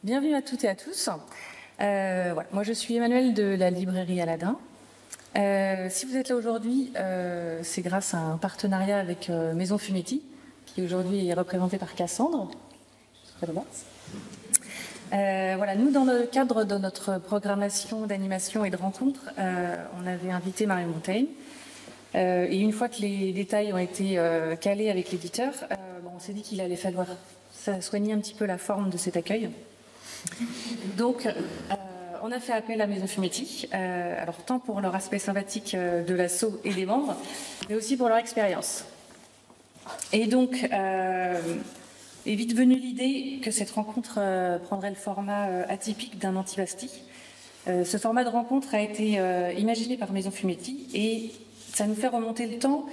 Bienvenue à toutes et à tous. Voilà. Moi, je suis Emmanuelle de la librairie Aladin. Si vous êtes là aujourd'hui, c'est grâce à un partenariat avec Maison Fumetti, qui aujourd'hui est représentée par Cassandre. Voilà, nous, dans le cadre de notre programmation d'animation et de rencontres, on avait invité Marion Montaigne. Et une fois que les détails ont été calés avec l'éditeur, on s'est dit qu'il allait falloir soigner un petit peu la forme de cet accueil. Donc, on a fait appel à Maison Fumetti, alors tant pour leur aspect sympathique de l'asso et des membres, mais aussi pour leur expérience. Et donc, est vite venue l'idée que cette rencontre prendrait le format atypique d'un antipasti. Ce format de rencontre a été imaginé par Maison Fumetti et ça nous fait remonter le temps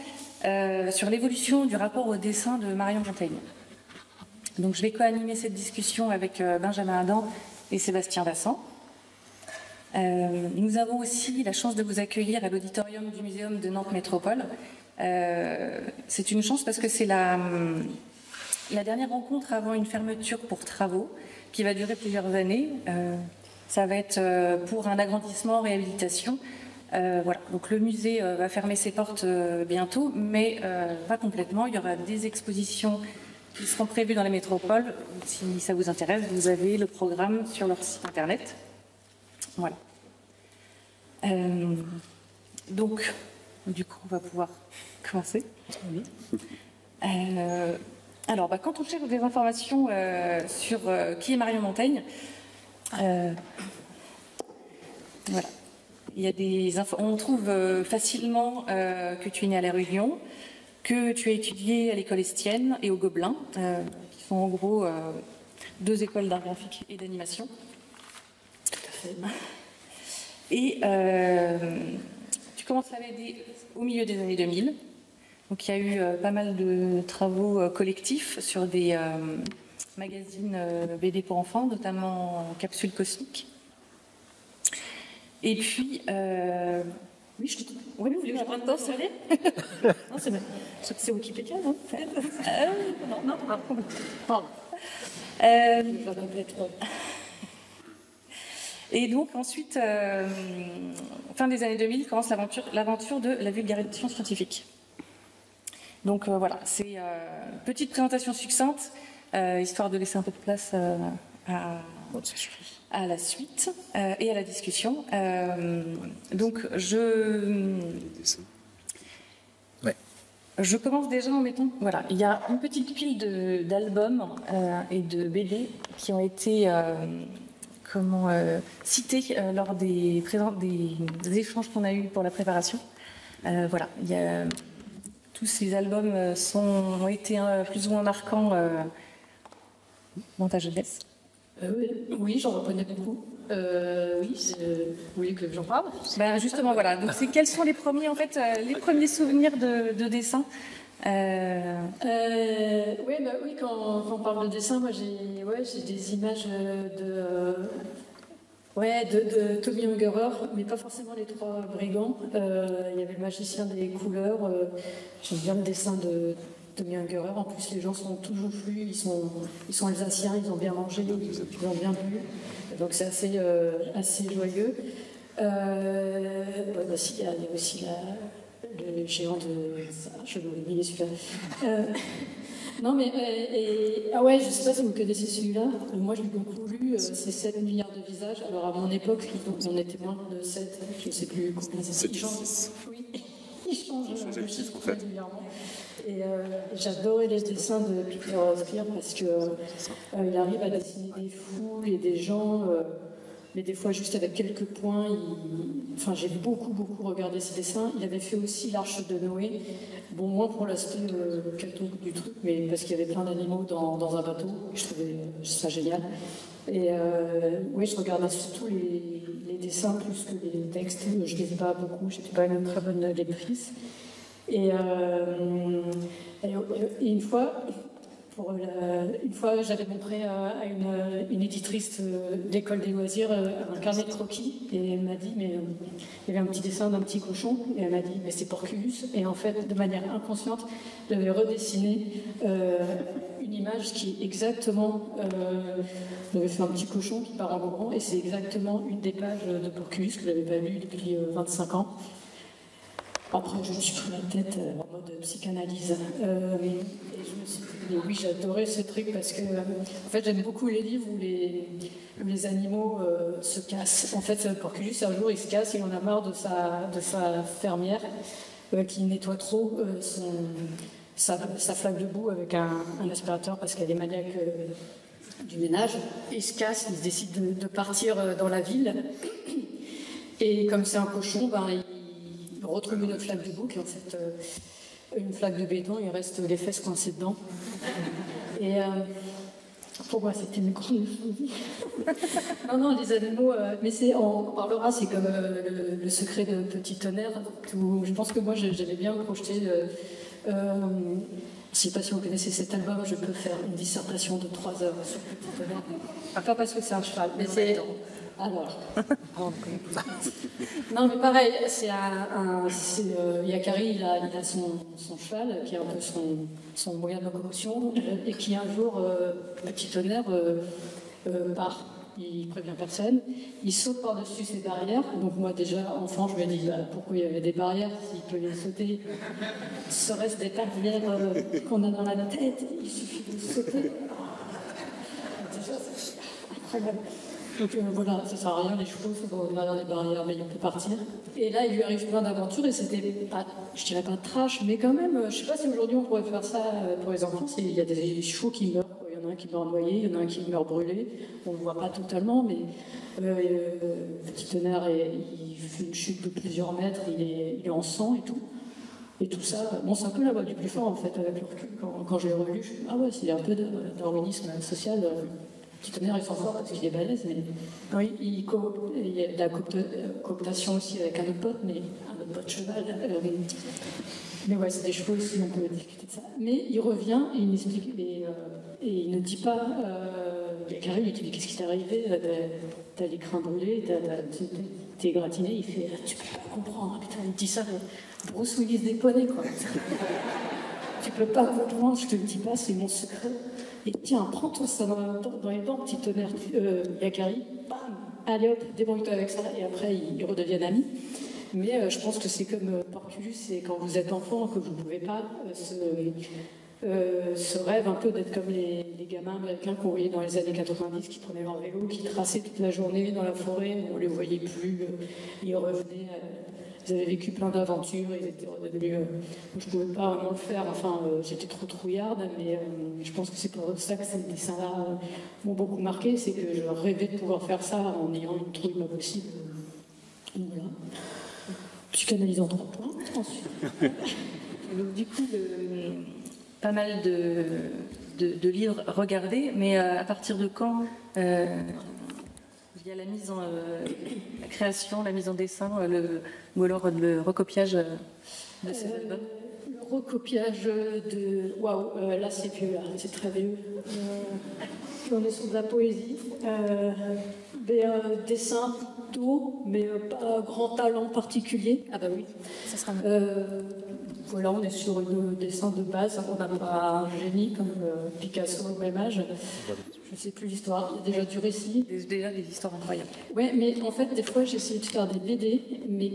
sur l'évolution du rapport au dessin de Marion Montaigne. Donc je vais co-animer cette discussion avec Benjamin Adam et Sébastien Vassan. Nous avons aussi la chance de vous accueillir à l'auditorium du Muséum de Nantes Métropole. C'est une chance parce que c'est la dernière rencontre avant une fermeture pour travaux qui va durer plusieurs années. Ça va être pour un agrandissement, réhabilitation. Voilà. Donc le musée va fermer ses portes bientôt, mais pas complètement. Il y aura des expositions qui seront prévues dans la métropole. Si ça vous intéresse, vous avez le programme sur leur site internet. Voilà. Donc, du coup, on va pouvoir commencer. Oui. Alors, quand on cherche des informations sur qui est Marion Montaigne, voilà. Il y a des infos. On trouve facilement que tu es née à La Réunion, que tu as étudié à l'école Estienne et au Gobelin, qui sont en gros deux écoles d'art graphique et d'animation. Tout à fait. Et tu commences la BD au milieu des années 2000. Donc il y a eu pas mal de travaux collectifs sur des magazines BD pour enfants, notamment Capsule Cosmique. Et puis, oui, vous voulez que je prenne temps, ça allait? Non, c'est Wikipédia, non? Non, pardon. Et donc ensuite, fin des années 2000, commence l'aventure de la vulgarisation scientifique. Donc voilà, c'est une petite présentation succincte, histoire de laisser un peu de place à la suite et à la discussion. Donc je commence déjà en mettant, voilà, il y a une petite pile d'albums et de BD qui ont été cités lors des échanges qu'on a eus pour la préparation. Voilà, il y a tous ces albums ont été plus ou moins marquants dans ta jeunesse. Oui, j'en reconnais beaucoup. Oui, vous voulez que j'en parle? Justement, voilà. Donc, quels sont les premiers, les premiers souvenirs de dessin? Oui, quand on parle de dessin, moi j'ai des images de Tommy Ungerer, mais pas forcément les trois brigands. Il y avait le magicien des couleurs. J'aime bien le dessin de Tommy Ungerer. En plus, les gens sont toujours plus. Ils sont alsaciens, ils ont bien mangé, ils ont bien bu. Donc c'est assez joyeux. Il y a aussi le géant de. Je vais oublier celui-là. Non, mais. je sais pas si vous connaissez celui-là. Moi, je l'ai beaucoup lu. C'est 7 milliards de visages. Alors, à mon époque, on était moins de 7. Je ne sais plus combien c'est. Oui, il change de chiffre régulièrement. Et j'adorais les dessins de Peter Spear parce qu'il arrive à dessiner des foules et des gens. Mais des fois juste avec quelques points. J'ai beaucoup regardé ses dessins. Il avait fait aussi l'Arche de Noé, bon, moins pour l'aspect quelconque du truc, mais parce qu'il y avait plein d'animaux dans un bateau. Je trouvais ça génial. Et je regardais surtout les dessins plus que les textes. Je ne lisais pas beaucoup, je n'étais pas une très bonne lectrice. Et une fois... Une fois, j'avais montré à une éditrice d'école des loisirs un carnet de croquis et elle m'a dit, mais il y avait un petit dessin d'un petit cochon et elle m'a dit, mais c'est Porculus. Et en fait, de manière inconsciente, j'avais redessiné une image qui est exactement... j'avais fait un petit cochon qui part en courant, et c'est exactement une des pages de Porculus que je n'avais pas lu depuis 25 ans. Après, je me suis pris la tête en mode psychanalyse. Et je me suis dit, oui, j'adorais ce truc parce que, en fait, j'aime beaucoup les livres où les animaux se cassent. En fait, Porculus, un jour, il se casse, il en a marre de sa fermière qui nettoie trop sa flaque de boue avec un aspirateur parce qu'elle est maniaque du ménage. Il se casse, il décide de partir dans la ville. Et comme c'est un cochon, il retrouve une flaque de boue qui est en fait une flaque de béton, il reste les fesses coincées dedans. Et pour moi, c'était une grande folie. Non, les animaux, mais on parlera, c'est comme le secret de Petit Tonnerre. Je pense que moi, j'avais bien projeté. Je ne sais pas si vous connaissez cet album, je peux faire une dissertation de 3 heures sur Petit Tonnerre. Pas parce que c'est un cheval, mais c'est... Alors. Non, mais pareil, Yakari, il a son cheval, qui est un peu son moyen de locomotion, et qui un jour, Petit Tonnerre, part. Il prévient personne. Il saute par-dessus ces barrières. Donc moi, déjà, enfant, je me dis, pourquoi il y avait des barrières s'il peut les sauter? Serait-ce des barrières qu'on a dans la tête? Il suffit de sauter. Déjà, c'est incroyable. Donc voilà, ça sert à rien, les chevaux sont derrière les barrières, mais on peut partir. Et là, il lui arrive plein d'aventures, et c'était pas, je dirais pas trash, mais quand même, je sais pas si aujourd'hui on pourrait faire ça pour les enfants. Il y a des chevaux qui meurent, il y en a un qui meurt noyé, il y en a un qui meurt brûlé, on le voit pas totalement, mais Petit Tonnerre, il fait une chute de plusieurs mètres, il est en sang et tout. Et tout ça, bon, c'est un peu la voix du plus fort en fait, avec le recul. Quand j'ai relu, je me suis dit, ah ouais, c'est un peu d'organisme social. Petit Tonnerre, il s'en sort parce qu'il est balèze, mais oui, il y a de la cooptation aussi avec un autre pote, mais un autre pote cheval. Mais ouais, c'est des chevaux aussi, on peut discuter de ça. Mais il revient et il m'explique, et il ne dit pas, Yakari lui dit, mais qu'est-ce qui t'est arrivé? T'as les crins brûlés, t'es gratiné. Il fait, tu peux pas comprendre, putain, il dit ça, Bruce Willis des poneys, quoi. Tu peux pas comprendre, je te le dis pas, c'est mon secret. Et tiens, prends-toi ça dans les dents, Petit Tonnerre, Yakari, bam, allez hop, débrouille-toi avec ça, et après ils redeviennent amis. Mais je pense que c'est comme Porculus, c'est quand vous êtes enfant que vous ne pouvez pas ce rêve un peu d'être comme les gamins américains qu'on voyait dans les années 90, qui prenaient leur vélo, qui traçaient toute la journée dans la forêt, on ne les voyait plus, ils revenaient. Ils avaient vécu plein d'aventures, ils étaient redevenus... je ne pouvais pas vraiment le faire, enfin, j'étais trop trouillarde, mais je pense que c'est pour ça que ces dessins-là m'ont beaucoup marqué, c'est que je rêvais de pouvoir faire ça en ayant une trouille pas possible. Donc voilà. Psychanalyse en 3 points, ensuite. Donc, du coup, pas mal de livres regardés, mais à partir de quand il y a la mise en la création, la mise en dessin, ou alors le recopiage de ces albums? Le recopiage de... Waouh, là c'est vieux, là, c'est très vieux. On est sur de la poésie. Dessin plutôt, mais pas grand talent particulier. Ah bah oui, ça sera... Voilà, on est sur un dessin de base, on n'a pas un génie comme Picasso au même âge. Je ne sais plus l'histoire, il y a déjà du récit. Déjà des histoires incroyables. Oui, mais en fait, des fois, j'essayais de faire des BD, mais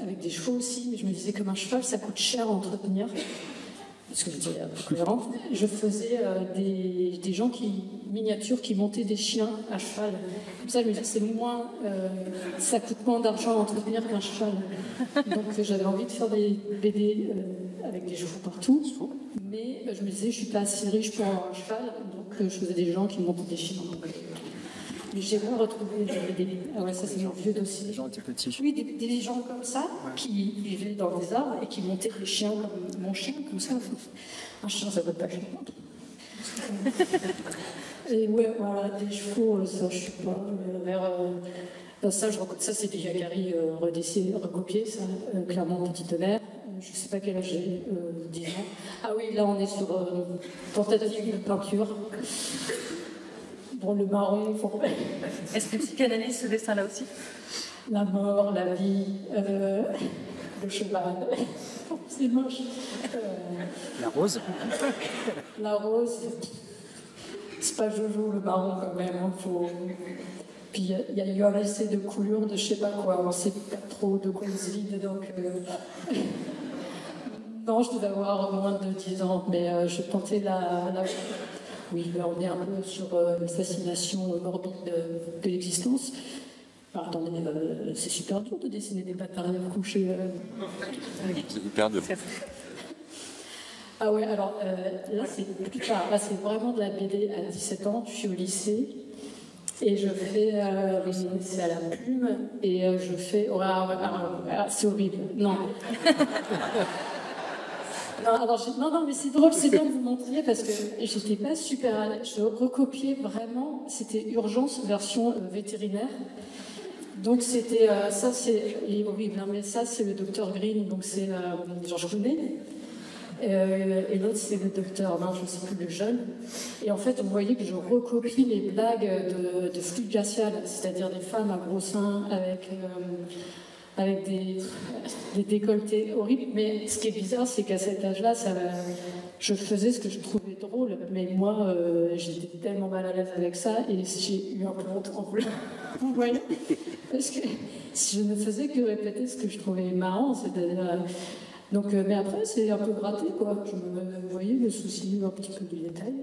avec des chevaux aussi, mais je me disais, comme un cheval, ça coûte cher à entretenir. Parce que j'étais cohérente. Je faisais des gens miniatures qui montaient des chiens à cheval. Comme ça, je me disais, c'est moins, ça coûte moins d'argent à entretenir qu'un cheval. Donc j'avais envie de faire des BD avec des chevaux partout. Mais je me disais, je ne suis pas assez riche pour avoir un cheval. Donc je faisais des gens qui montaient des chiens. Mais j'ai bien retrouvé des... Ah ouais, ça c'est un vieux dossier. Des gens étaient petits. Oui, des gens comme ça, qui vivaient dans des arbres et qui montaient des chiens comme mon chien, comme ça. Un chien, ça ne peut pas cher. Et ouais, voilà, des chevaux, ça, je ne sais pas. Ça, c'est des Yakari recopiés, ça, clairement Petit Tonnerre. Je ne sais pas quel âge j'ai, 10 ans. Ah oui, là, on est sur tentative de peinture. Dans le marron. Est-ce que tu psychanalyses ce dessin-là aussi? La mort, la vie, le cheval. C'est moche. La rose. La rose, c'est pas Jojo le baron quand même. Hein, Puis il y a eu un essai de coulure de je sais pas quoi. On sait pas trop de quoi il se vide, donc. Non, je devais avoir moins de 10 ans, mais je tentais Oui, on est un peu sur une fascination morbide de l'existence. Alors, attendez, c'est super dur de dessiner des bâtards couchés. C'est hyper dur. Ah ouais, alors là c'est plus tard. Là c'est vraiment de la BD à 17 ans. Je suis au lycée et je fais. C'est à la plume et je fais. C'est horrible. Non. Non, mais c'est drôle, c'est bien de vous montrer parce que j'étais pas super à l'aise. Je recopiais vraiment, c'était Urgence version vétérinaire. Donc c'était, ça c'est, il est horrible, hein, mais ça c'est le docteur Green, donc c'est Georges Clooney. Et l'autre c'est le docteur, non je sais plus, le jeune. Et en fait on voyait que je recopie les blagues de flux glacial, c'est-à-dire des femmes à gros seins avec des décolletés horribles. Mais ce qui est bizarre, c'est qu'à cet âge-là, je faisais ce que je trouvais drôle, mais moi, j'étais tellement mal à l'aise avec ça, et j'ai eu un peu honte en plus. Vous voyez ? Parce que je ne faisais que répéter ce que je trouvais marrant, c'est-à-dire... Donc, mais après, c'est un peu gratté, quoi. Vous voyez, le souci, un petit peu de détail.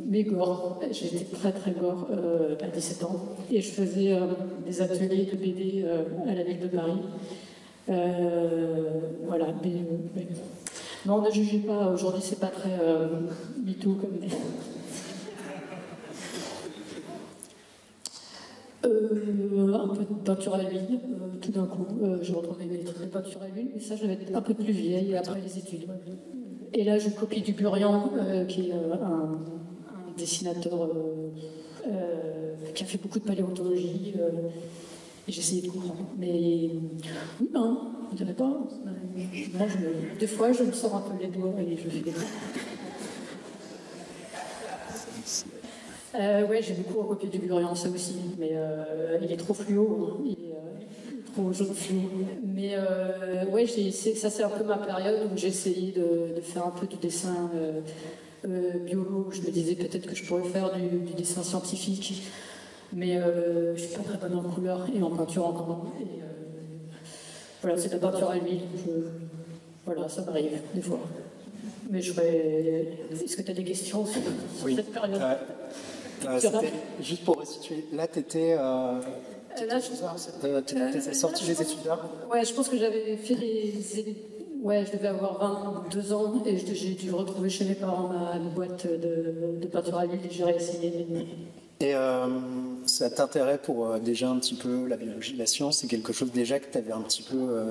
Mais gore, j'étais très très gore à 17 ans. Et je faisais des ateliers de BD à la ville de Paris. Voilà, mais non, ne jugez pas, aujourd'hui c'est pas très MeToo comme des... Un peu de peinture à l'huile, tout d'un coup, je retrouvais mes trucs de peinture à l'huile, mais ça je devais être un peu plus vieille après les études. Et là je copie du Burian, qui est un dessinateur qui a fait beaucoup de paléontologie, et j'essayais de comprendre. Mais oui, ben, vous ne direz pas. Moi, des fois je me sors un peu les doigts et je fais des doigts. Ouais, j'ai beaucoup recopié du Burian, ça aussi, mais il est trop fluo, hein. Il est trop jaune fluo. Mais ouais, ça c'est un peu ma période où j'ai essayé de faire un peu du dessin biolo. Je me disais peut-être que je pourrais faire du dessin scientifique, mais je suis pas très bonne en couleur et en peinture encore. Et voilà, c'est de la peinture à l'huile. Voilà, ça m'arrive des fois. Mais je ferais... Est-ce que tu as des questions sur cette période? Juste pour resituer, là tu étais sortie des études d'art. Ouais, je pense que j'avais fait ouais, je devais avoir 22 ans et j'ai dû retrouver chez mes parents ma boîte de peinture à l'huile et j'ai réessayé. Et cet intérêt pour déjà un petit peu la biologie, la science, c'est quelque chose déjà que tu avais un petit peu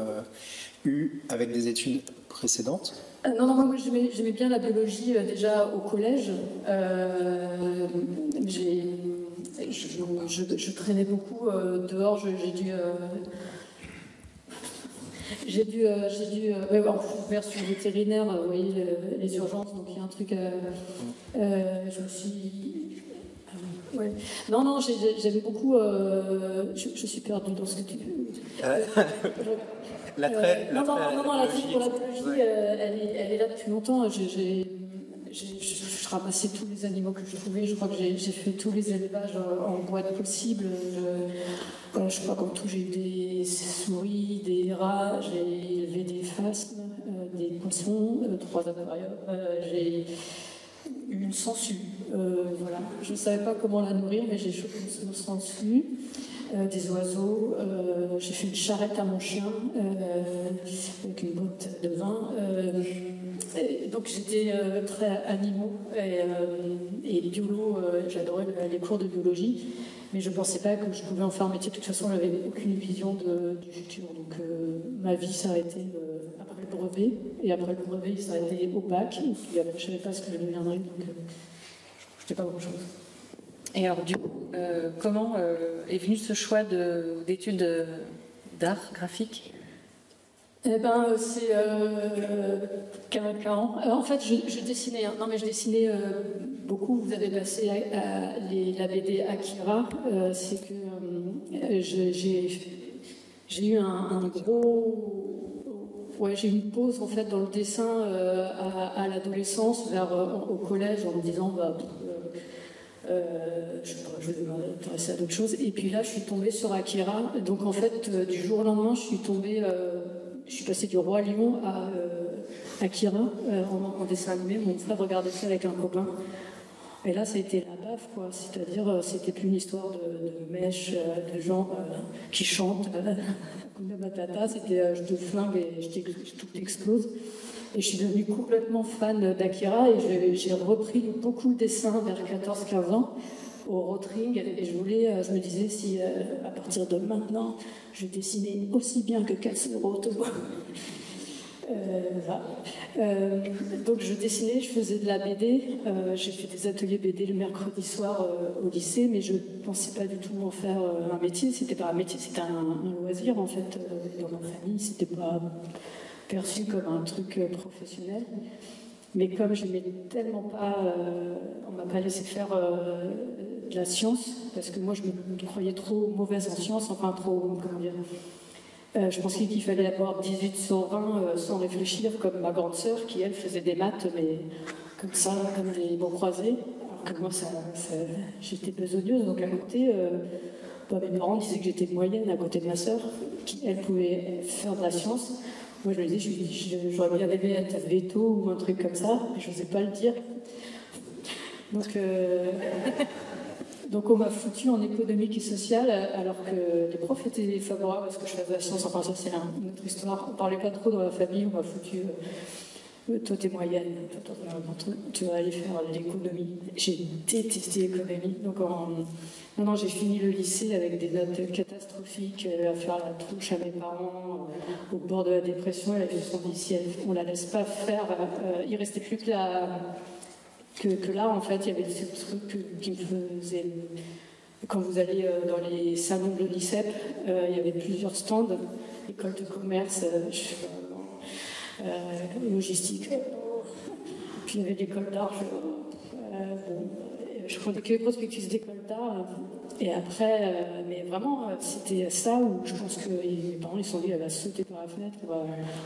eu avec des études précédentes? Non, moi j'aimais bien la biologie déjà au collège. Je traînais beaucoup dehors. Ouais, en version vétérinaire, vous voyez, les urgences, donc il y a un truc. Je me suis. Ouais. Non, j'aimais beaucoup. Je suis perdue dans ce que tu dis. L'attrait non, l'attrait pour la biologie, elle est là depuis longtemps. Je ramassais tous les animaux que je trouvais. Je crois que j'ai fait tous les élevages en boîte possible. Je crois qu'en tout, j'ai eu des souris, des rats, j'ai élevé des phasmes, des poissons, 3 aquariums. J'ai eu une sangsue. Voilà. Je ne savais pas comment la nourrir, mais j'ai chopé une sangsue. Des oiseaux, j'ai fait une charrette à mon chien avec une botte de vin. Donc j'étais très animaux et biolo, j'adorais les cours de biologie, mais je ne pensais pas que je pouvais en faire un métier. De toute façon, je n'avais aucune vision du futur. Donc ma vie s'arrêtait après le brevet, et après le brevet, il s'arrêtait au bac, et puis après, je ne savais pas ce que je deviendrais, donc je ne sais pas grand-chose. Et alors, du coup, comment est venu ce choix d'études d'art graphique? Eh ben, c'est Caran. En fait, je dessinais. Hein. Non, mais je dessinais beaucoup. Vous avez passé la BD Akira. C'est que j'ai eu un gros... Ouais, j'ai eu une pause en fait dans le dessin à l'adolescence, au collège, en me disant je sais pas, je vais m'intéresser à d'autres choses. Et puis là, je suis tombée sur Akira. Donc en fait, du jour au lendemain, je suis passée du Roi Lion à Akira en dessin animé. Mon frère regardait ça avec un copain. Et là, ça a été la baffe, quoi. C'est-à-dire, c'était plus une histoire de mèches, de gens qui chantent. Comme Matata, c'était je te flingue et tout explose. Et je suis devenue complètement fan d'Akira et j'ai repris beaucoup le dessin vers 14-15 ans au Rotring. Et je me disais, si à partir de maintenant, je dessinais aussi bien que Katsuhiro donc je dessinais, je faisais de la BD, j'ai fait des ateliers BD le mercredi soir au lycée, mais je ne pensais pas du tout en faire un métier. C'était pas un métier, c'était un loisir en fait. Dans ma famille, c'était pas perçu comme un truc professionnel. Mais comme je n'aimais tellement pas, on m'a pas laissé faire de la science, parce que moi je me croyais trop mauvaise en science, enfin trop, comment dire. Je pensais qu'il fallait avoir 18 sur 20 sans réfléchir, comme ma grande sœur qui, elle, faisait des maths, mais comme ça, comme des mots croisés. Alors que moi, j'étais besogneuse, donc à côté, mes parents disaient que j'étais moyenne à côté de ma sœur, qui, elle, pouvait faire de la science. Moi, je me disais, j'aurais bien aimé être veto ou un truc comme ça, mais je n'osais pas le dire. Donc on m'a foutu en économique et sociale, alors que les profs étaient favorables à ce que je fasse de la science. Enfin, ça, c'est une autre histoire. On ne parlait pas trop dans la famille, on m'a foutu toi, t'es moyenne, tu vas aller faire l'économie. J'ai détesté l'économie. Donc, non, j'ai fini le lycée avec des notes catastrophiques, à faire la trouche à mes parents, au bord de la dépression. Et ils se sont dit, si on ne la laisse pas faire, il ne restait plus que là, en fait, il y avait ce truc qui me faisait... Quand vous allez dans les salons de l'ICEP, il y avait plusieurs stands, école de commerce, logistique, puis il y avait l'école d'art. Je prenais que les prospectus d'école d'art. Et après, mais vraiment, c'était ça où je pense que mes parents ils se sont dit, elle va sauter par la fenêtre,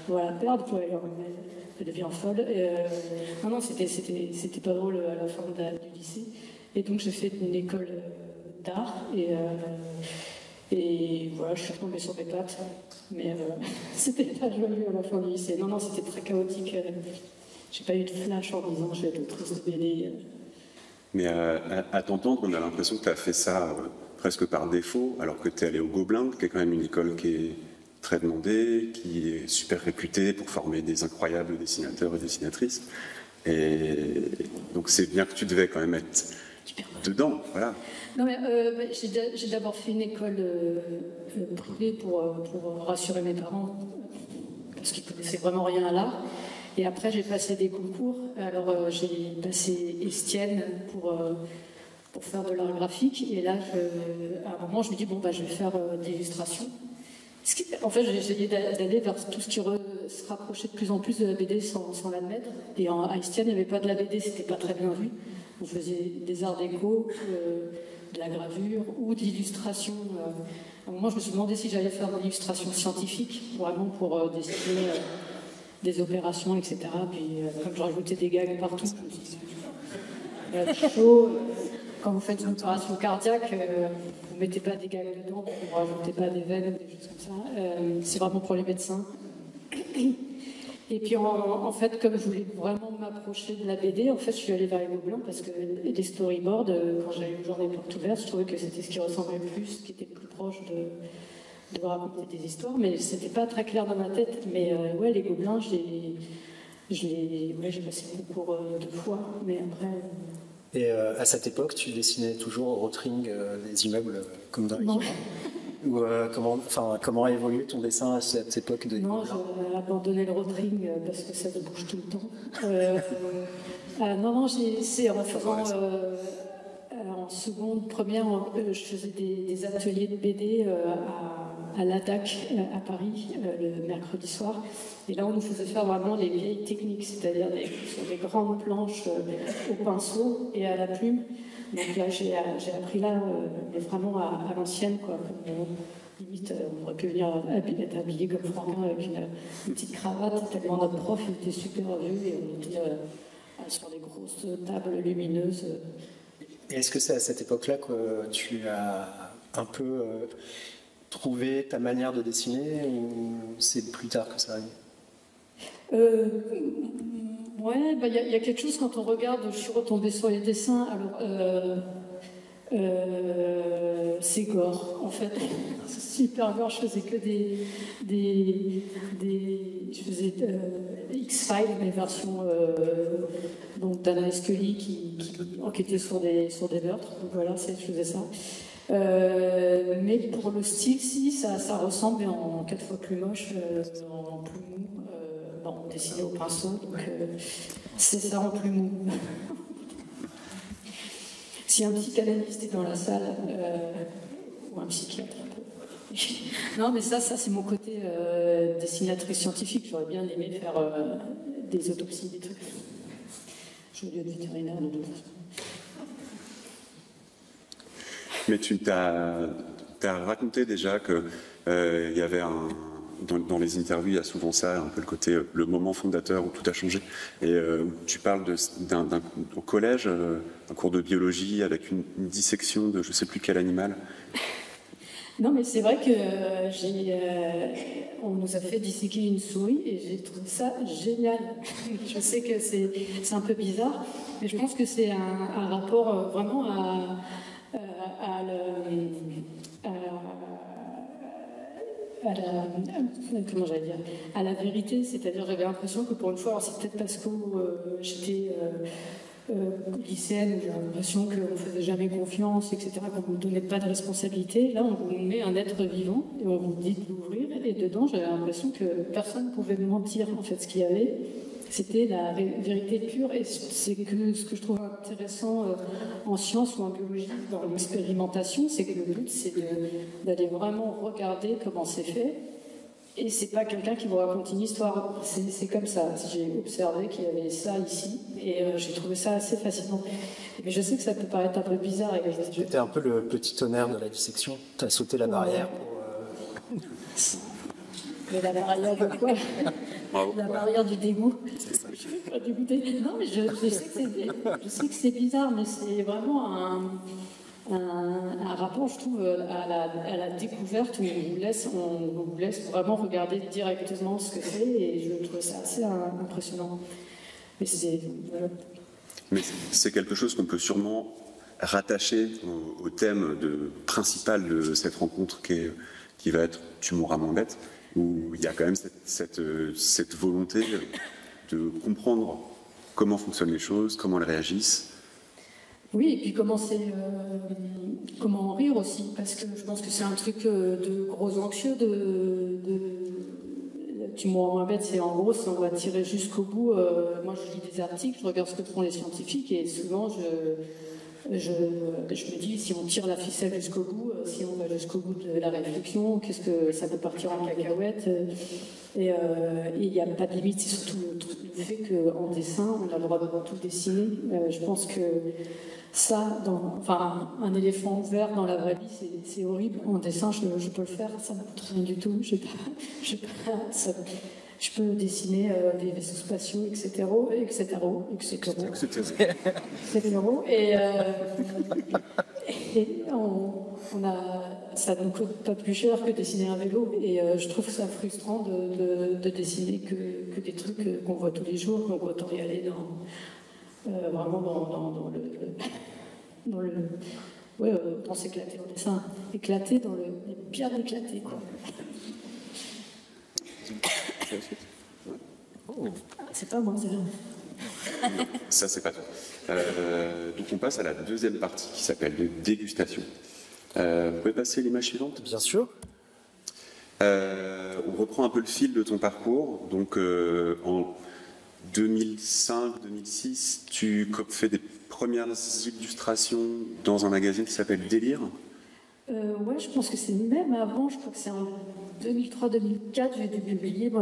on va la perdre, quoi. Elle devient folle. Non, c'était pas drôle à la fin du lycée. Et donc j'ai fait une école d'art et voilà, je suis retombée sur mes pattes. Mais c'était pas joyeux à la fin du lycée. Non, c'était très chaotique. J'ai pas eu de flash en disant je vais être autrice de BD. Mais à t'entendre, on a l'impression que tu as fait ça presque par défaut, alors que tu es allé au Gobelin, qui est quand même une école qui est très demandée, qui est super réputée pour former des incroyables dessinateurs et dessinatrices. Et donc c'est bien que tu devais quand même être dedans, voilà. Non, mais j'ai d'abord fait une école privée pour rassurer mes parents, parce qu'ils ne connaissaient vraiment rien à l'art. Et après, j'ai passé des concours. Alors, j'ai passé Estienne pour faire de l'art graphique. Et là, à un moment, je me dis, je vais faire de l'illustration. En fait, j'ai essayé d'aller vers tout ce qui se rapprochait de plus en plus de la BD sans l'admettre. Et à Estienne, il n'y avait pas de la BD, c'était pas très bien vu. On faisait des arts déco, de la gravure ou de l'illustration. À un moment, je me suis demandé si j'allais faire de l'illustration scientifique, vraiment pour dessiner des opérations, etc. Puis, comme je rajoutais des gags partout, je me suis dit, chaud. Quand vous faites une opération cardiaque, vous ne mettez pas des gags dedans, vous ne rajoutez pas des veines, des choses comme ça. C'est vraiment pour les médecins. Et puis, en fait, comme je voulais vraiment m'approcher de la BD, en fait, je suis allée vers les Gobelins parce que les storyboards, quand j'avais une journée porte ouverte, je trouvais que c'était ce qui ressemblait le plus, ce qui était le plus proche de raconter des histoires, mais c'était pas très clair dans ma tête. Mais ouais, les Gobelins, j'ai passé le concours 2 fois, mais après... Et à cette époque, tu dessinais toujours au Rotring les immeubles comme dans les livres? Ou comment a évolué ton dessin à cette époque de... Non, j'ai abandonné le Rotring parce que ça bouge tout le temps. Non, c'est en faisant... en seconde, première, je faisais des ateliers de BD à l'ADAC à Paris le mercredi soir. Et là, on nous faisait faire vraiment les vieilles techniques, c'est-à-dire des grandes planches au pinceau et à la plume. Donc là, j'ai appris là, mais vraiment à l'ancienne, quoi, limite, on aurait pu venir être habillé comme Franquin avec une petite cravate, tellement notre prof il était super vieux et on était sur des grosses tables lumineuses. Et est-ce que c'est à cette époque-là que tu as un peu trouvé ta manière de dessiner ou c'est plus tard que ça arrive? Ouais, il y a quelque chose quand on regarde, je suis retombée sur les dessins, alors c'est gore en fait, c'est super gore, je faisais que je faisais X-Files, mais version donc d'Anna et Scully qui enquêtait sur des meurtres, donc voilà, je faisais ça. Mais pour le style, si, ça ressemble, mais en 4 fois plus moche, en plus mou. On dessinait au pinceau, donc c'est ça en plus mou. Si un psychanalyste est dans la salle, ou un psychiatre, un peu. Non, mais ça c'est mon côté dessinatrice scientifique. J'aurais bien aimé faire des autopsies, des trucs. Je veux être vétérinaire de toute façon. Mais tu t'as raconté déjà qu'il y avait dans les interviews, il y a souvent ça, un peu le côté, le moment fondateur où tout a changé. Et tu parles au collège, un cours de biologie avec une dissection de je ne sais plus quel animal. Non, mais c'est vrai que on nous a fait disséquer une souris et j'ai trouvé ça génial. Je sais que c'est un peu bizarre, mais je pense que c'est un rapport vraiment à la vérité, c'est-à-dire j'avais l'impression que pour une fois, alors c'est peut-être parce que j'étais lycéenne, j'ai l'impression qu'on ne faisait jamais confiance, etc., qu'on ne donnait pas de responsabilité. Là, on vous met un être vivant et on vous dit de l'ouvrir, et dedans, j'avais l'impression que personne ne pouvait me mentir. En fait, ce qu'il y avait, c'était la vérité pure, et c'est que ce que je trouve intéressant en sciences ou en biologie, dans l'expérimentation, c'est que le but, c'est d'aller vraiment regarder comment c'est fait, et c'est pas quelqu'un qui vous raconte une histoire, c'est comme ça. J'ai observé qu'il y avait ça ici, et j'ai trouvé ça assez fascinant. Mais je sais que ça peut paraître un peu bizarre. Tu étais un peu le petit tonnerre de la dissection, tu as sauté la barrière pour... Mais la barrière de quoi? La barrière du dégoût. C'est ça. Non, mais je sais que c'est bizarre, mais c'est vraiment un rapport, je trouve, à la découverte où on vous laisse vraiment regarder directement ce que c'est, et je trouve ça assez impressionnant. Mais c'est quelque chose qu'on peut sûrement rattacher au thème principal de cette rencontre qui va être « Tu mourras moins bête », où il y a quand même cette volonté de comprendre comment fonctionnent les choses, comment elles réagissent. Oui, et puis comment en rire aussi, parce que je pense que c'est un truc de gros anxieux, Tu mourras moins bête, c'est en gros, si on va tirer jusqu'au bout, moi je lis des articles, je regarde ce que font les scientifiques, et souvent je me dis, si on tire la ficelle jusqu'au bout, si on va jusqu'au bout de la réflexion, qu'est-ce que ça peut partir en cacahuète, et il n'y a pas de limite, c'est surtout le fait qu'en dessin, on a le droit de tout dessiner. Je pense que ça, un éléphant vert dans la vraie vie, c'est horrible. En dessin, je peux le faire, ça ne me coûte rien du tout. Je peux dessiner des vaisseaux spatiaux, etc. Et ça ne nous coûte pas plus cher que dessiner un vélo. Et je trouve ça frustrant de dessiner que des trucs qu'on voit tous les jours, qu'on voit y aller vraiment dans s'éclater en dessin. Éclater bien éclater, quoi. C'est pas moi, c'est vrai. Ça, c'est pas tout. Donc, on passe à la deuxième partie qui s'appelle dégustation. Vous pouvez passer l'image suivante? Bien sûr. On reprend un peu le fil de ton parcours. Donc, en 2005-2006, tu fais des premières illustrations dans un magazine qui s'appelle Délire. Ouais, je pense que c'est même avant, je crois que c'est en 2003-2004, j'ai dû publier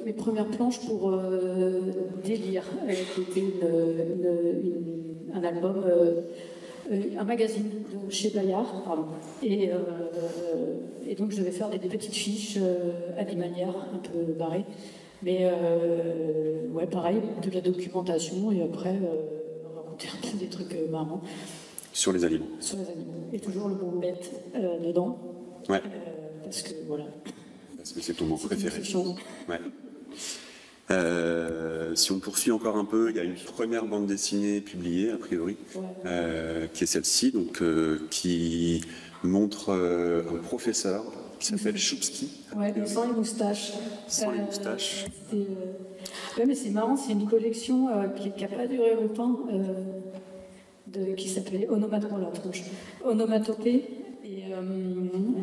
mes premières planches pour Délire, qui était un album un magazine de chez Bayard, pardon. Et donc je vais faire des petites fiches animalières un peu barrées. Mais ouais, pareil, de la documentation et après raconter un peu des trucs marrants. Sur les animaux. Sur les animaux. Et toujours le mot bête dedans. Ouais. Parce que voilà. Parce que c'est ton mot préféré. Ouais. Si on poursuit encore un peu, il y a une première bande dessinée publiée, a priori, qui est celle-ci, donc qui montre un professeur qui s'appelle Choupski. Ouais, sans les moustaches. Sans les moustaches. Ouais, mais c'est marrant, c'est une collection qui n'a pas duré longtemps, qui s'appelait Onomatopée. Et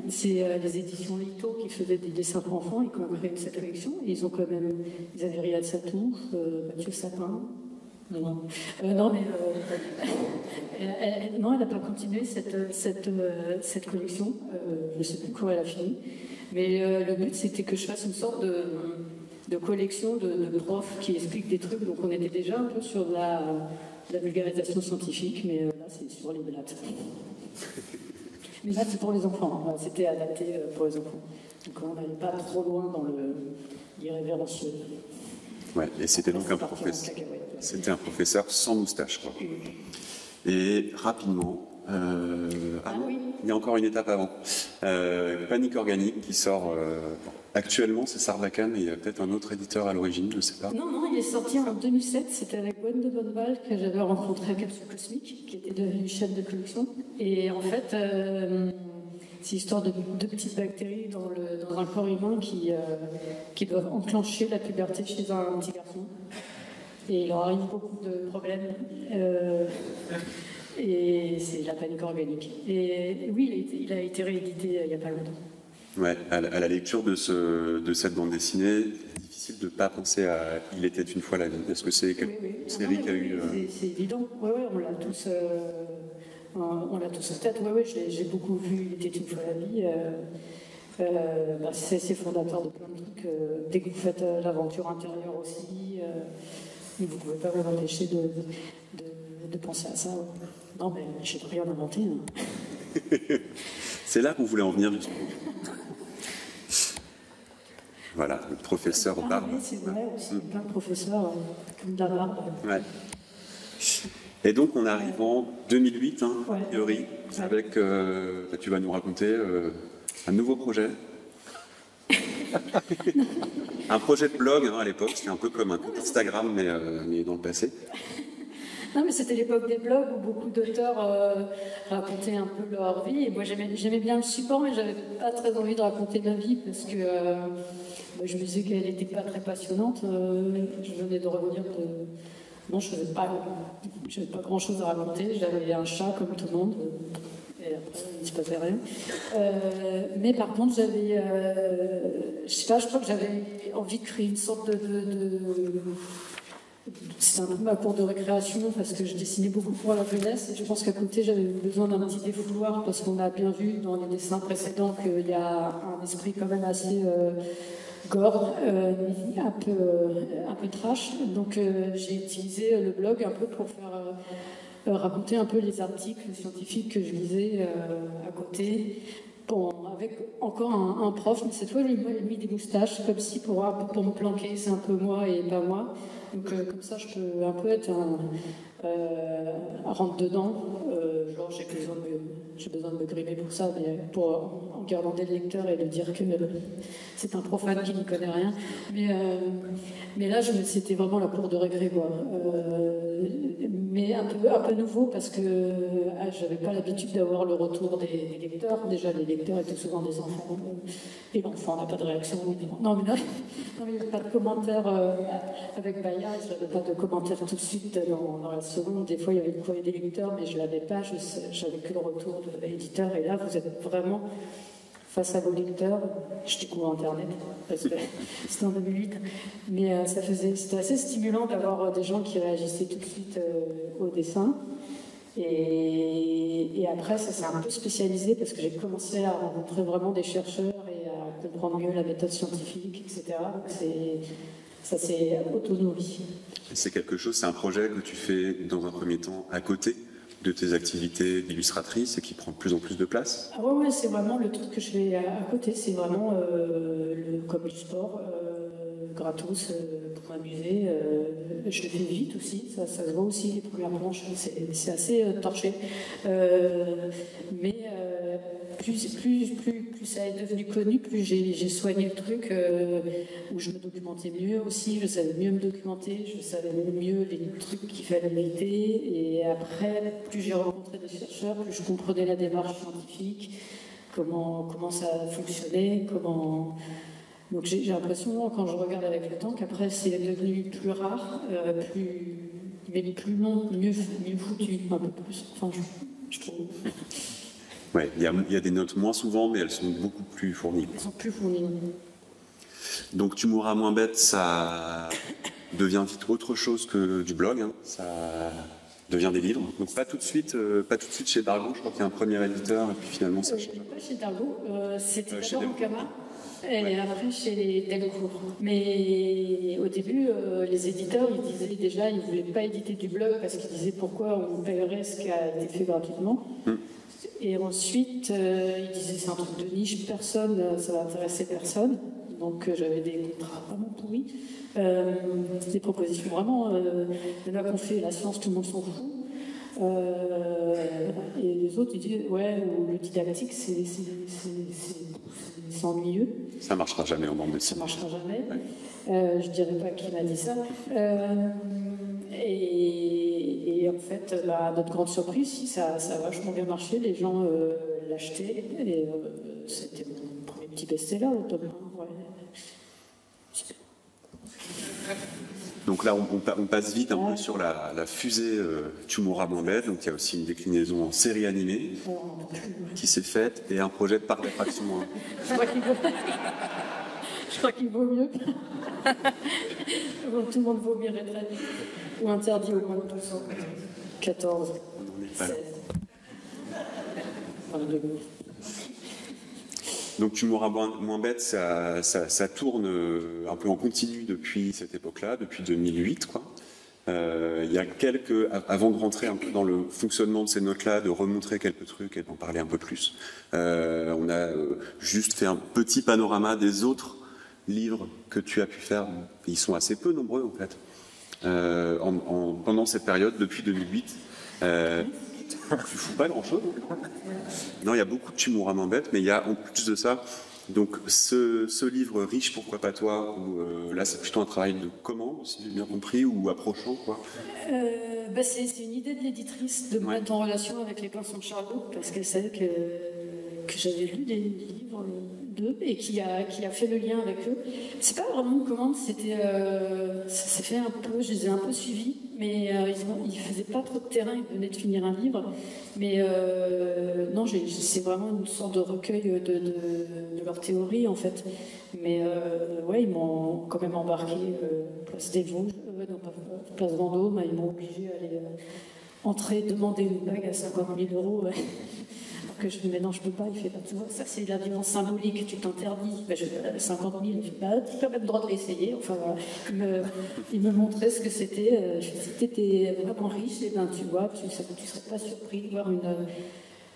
c'est les éditions Lito qui faisaient des dessins pour enfants et qui ont créé cette collection. Et ils ont quand même, ils avaient Riyad Sattouf, Mathieu Sapin. Non, mais elle n'a pas continué cette collection. Je ne sais plus quand elle a fini. Mais le but, c'était que je fasse une sorte de collection de profs qui expliquent des trucs. Donc on était déjà un peu sur la vulgarisation scientifique, mais là, c'est sur les blattes. Mais là, c'est pour les enfants. Hein. C'était adapté pour les enfants. Donc on n'allait pas trop loin dans l'irrévérencieux. Ouais, et c'était donc un professeur. C'était un professeur sans moustache, quoi. Et rapidement, oui. Il y a encore une étape avant. Panique organique qui sort actuellement, c'est Sarbacane, mais il y a peut-être un autre éditeur à l'origine, je ne sais pas. Non, il est sorti en 2007. C'était avec Gwen de Bonneval que j'avais rencontré à Capsule Cosmique, qui était devenue chef de collection. Et en fait, c'est l'histoire de petites bactéries dans un corps humain qui doivent enclencher la puberté chez un petit garçon. Et il leur arrive beaucoup de problèmes. Et c'est la panique organique. Et oui, il a été réédité il n'y a pas longtemps. Ouais, à la lecture de cette bande dessinée, c'est difficile de ne pas penser à Il était une fois la vie. Est-ce que c'est une série qui a eu... C'est évident. Oui, on l'a tous... on l'a tous en tête. Oui, j'ai beaucoup vu Il était une fois la vie. C'est fondateur de plein de trucs. Dès que vous faites l'aventure intérieure aussi, vous ne pouvez pas vous empêcher de penser à ça. Ouais. Non, mais je n'ai rien inventé. Hein. C'est là qu'on voulait en venir, justement. Voilà, le professeur Barbe. Oui, c'est vrai aussi, plein de professeurs comme Barbe. Ouais. Et donc on arrive en 2008, a priori, avec, tu vas nous raconter un nouveau projet. Un projet de blog à l'époque, c'était un peu comme un compte Instagram, mais dans le passé. Non, mais c'était l'époque des blogs où beaucoup d'auteurs racontaient un peu leur vie. Et moi, j'aimais bien le support, mais j'avais pas très envie de raconter ma vie parce que je me disais qu'elle n'était pas très passionnante. Je venais de revenir de... Non, je n'avais pas grand-chose à raconter. J'avais un chat comme tout le monde. Et après, il ne se passait rien. Mais par contre, j'avais... je sais pas, je crois que j'avais envie de créer une sorte de c'est un peu ma cour de récréation parce que je dessinais beaucoup pour la jeunesse et je pense qu'à côté j'avais besoin d'un petit défouloir parce qu'on a bien vu dans les dessins précédents qu'il y a un esprit quand même assez gore, un peu trash. Donc j'ai utilisé le blog un peu pour faire raconter un peu les articles scientifiques que je lisais à côté. Bon, avec encore un prof, mais cette fois je lui ai mis des moustaches comme si pour me planquer, c'est un peu moi et pas moi. Donc comme ça je peux un peu être rentre dedans. Genre j'ai besoin de me grimer pour ça, mais en gardant des lecteurs et de dire que c'est un profane qui n'y connaît rien. Mais là c'était vraiment la cour de récré quoi. Mais un peu nouveau parce que j'avais pas l'habitude d'avoir le retour des lecteurs. Déjà les lecteurs étaient souvent des enfants et l'enfant n'a pas de réaction. Non mais il n'y avait pas de commentaires avec Bayard, je n'avais pas de commentaires tout de suite dans la seconde. Des fois il y avait le courrier des lecteurs mais je l'avais pas, j'avais que le retour de l'éditeur et là vous êtes vraiment face à vos lecteurs. Je découvre Internet parce que c'était en 2008, mais c'était assez stimulant d'avoir des gens qui réagissaient tout de suite au dessin. Et après, ça s'est un peu spécialisé parce que j'ai commencé à rencontrer vraiment des chercheurs et à comprendre mieux la méthode scientifique, etc. Donc ça s'est auto-nourri. C'est quelque chose, c'est un projet que tu fais dans un premier temps à côté de tes activités d'illustratrice et qui prend de plus en plus de place? Ah ouais, c'est vraiment le truc que je fais à côté, c'est vraiment comme du sport, gratos pour m'amuser. Je le fais vite aussi, ça se voit aussi les premières planches, c'est assez torché. Mais plus ça est devenu connu, plus j'ai soigné le truc, où je me documentais mieux aussi, je savais mieux me documenter, je savais mieux les trucs qu'il fallait éviter. Et après, plus j'ai rencontré des chercheurs, plus je comprenais la démarche scientifique, comment ça fonctionnait, Donc j'ai l'impression, quand je regarde avec le temps, qu'après c'est devenu plus rare, mais plus long, mieux foutu, un peu plus. Enfin, je trouve. Ouais, il y a des notes moins souvent, mais elles sont beaucoup plus fournies. Elles sont plus fournies. Donc Tu mourras moins bête, ça devient vite autre chose que du blog, hein. Ça devient des livres. Donc pas tout de suite chez Dargaud, je crois qu'il y a un premier éditeur, et puis finalement ça change. Pas chez Dargaud, c'était Chez d'abord Ankama, et après chez les Delcourt. Mais au début, les éditeurs, ils disaient déjà, ils ne voulaient pas éditer du blog parce qu'ils disaient pourquoi on paierait ce qui a été fait gratuitement. Et ensuite, ils disaient c'est un truc de niche, ça va intéresser personne. Donc j'avais des contrats vraiment pourris, des propositions vraiment. Il y en a qu'on fait la science, tout le monde s'en fout. Et les autres, ils disent ouais, le didactique, c'est ennuyeux. Ça marchera jamais en bande dessinée. Ça marchera jamais. Je dirais pas qui m'a dit ça. Et en fait, à notre grande surprise, si ça a vachement bien marché, les gens l'achetaient. Et c'était mon premier petit best-seller, le tome 1. Ouais. Donc là, on passe vite un peu sur la fusée Tu mourras moins bête. Donc il y a aussi une déclinaison en série animée qui s'est faite et un projet de parc d'attraction. Je crois qu'il vaut mieux. Tout le monde vaut mieux retraite. Ou interdit au moins de 214. On n'en est pas là. 22. Donc Tu mourras moins bête, ça tourne un peu en continu depuis cette époque-là, depuis 2008, quoi. Il y a avant de rentrer un peu dans le fonctionnement de ces notes-là, de remontrer quelques trucs et d'en parler un peu plus, on a juste fait un petit panorama des autres livres que tu as pu faire. Ils sont assez peu nombreux, en fait. Pendant cette période, depuis 2008, tu fous pas grand-chose. Non, il y a beaucoup de Tu mourras moins bête, mais il y a en plus de ça, donc ce livre Riche, pourquoi pas toi, où, là c'est plutôt un travail de commande, si j'ai bien compris, ou approchant, quoi. C'est une idée de l'éditrice de me mettre en relation avec les Pinsons de Charlot, parce qu'elle savait que j'avais lu des livres d'eux et qui a fait le lien avec eux. C'est pas vraiment une commande, c'était ça s'est fait un peu, je les ai un peu suivis, mais ils faisaient pas trop de terrain, ils venaient de finir un livre, mais non, c'est vraiment une sorte de recueil de leur théorie en fait. Mais ouais, ils m'ont quand même embarqué place des Vosges, place Vendôme, ils m'ont obligé à aller demander une bague à 50 000 €. Ouais. Que je dis, mais non, je peux pas. Il fait, bah, tu vois, ça c'est la violence symbolique, tu t'interdis. Ben, 50 000, il fait, bah, tu as quand même le droit de l'essayer. Enfin, voilà. Il me montrait ce que c'était. Si tu étais vraiment riche, et ben, tu vois, tu serais pas surpris de voir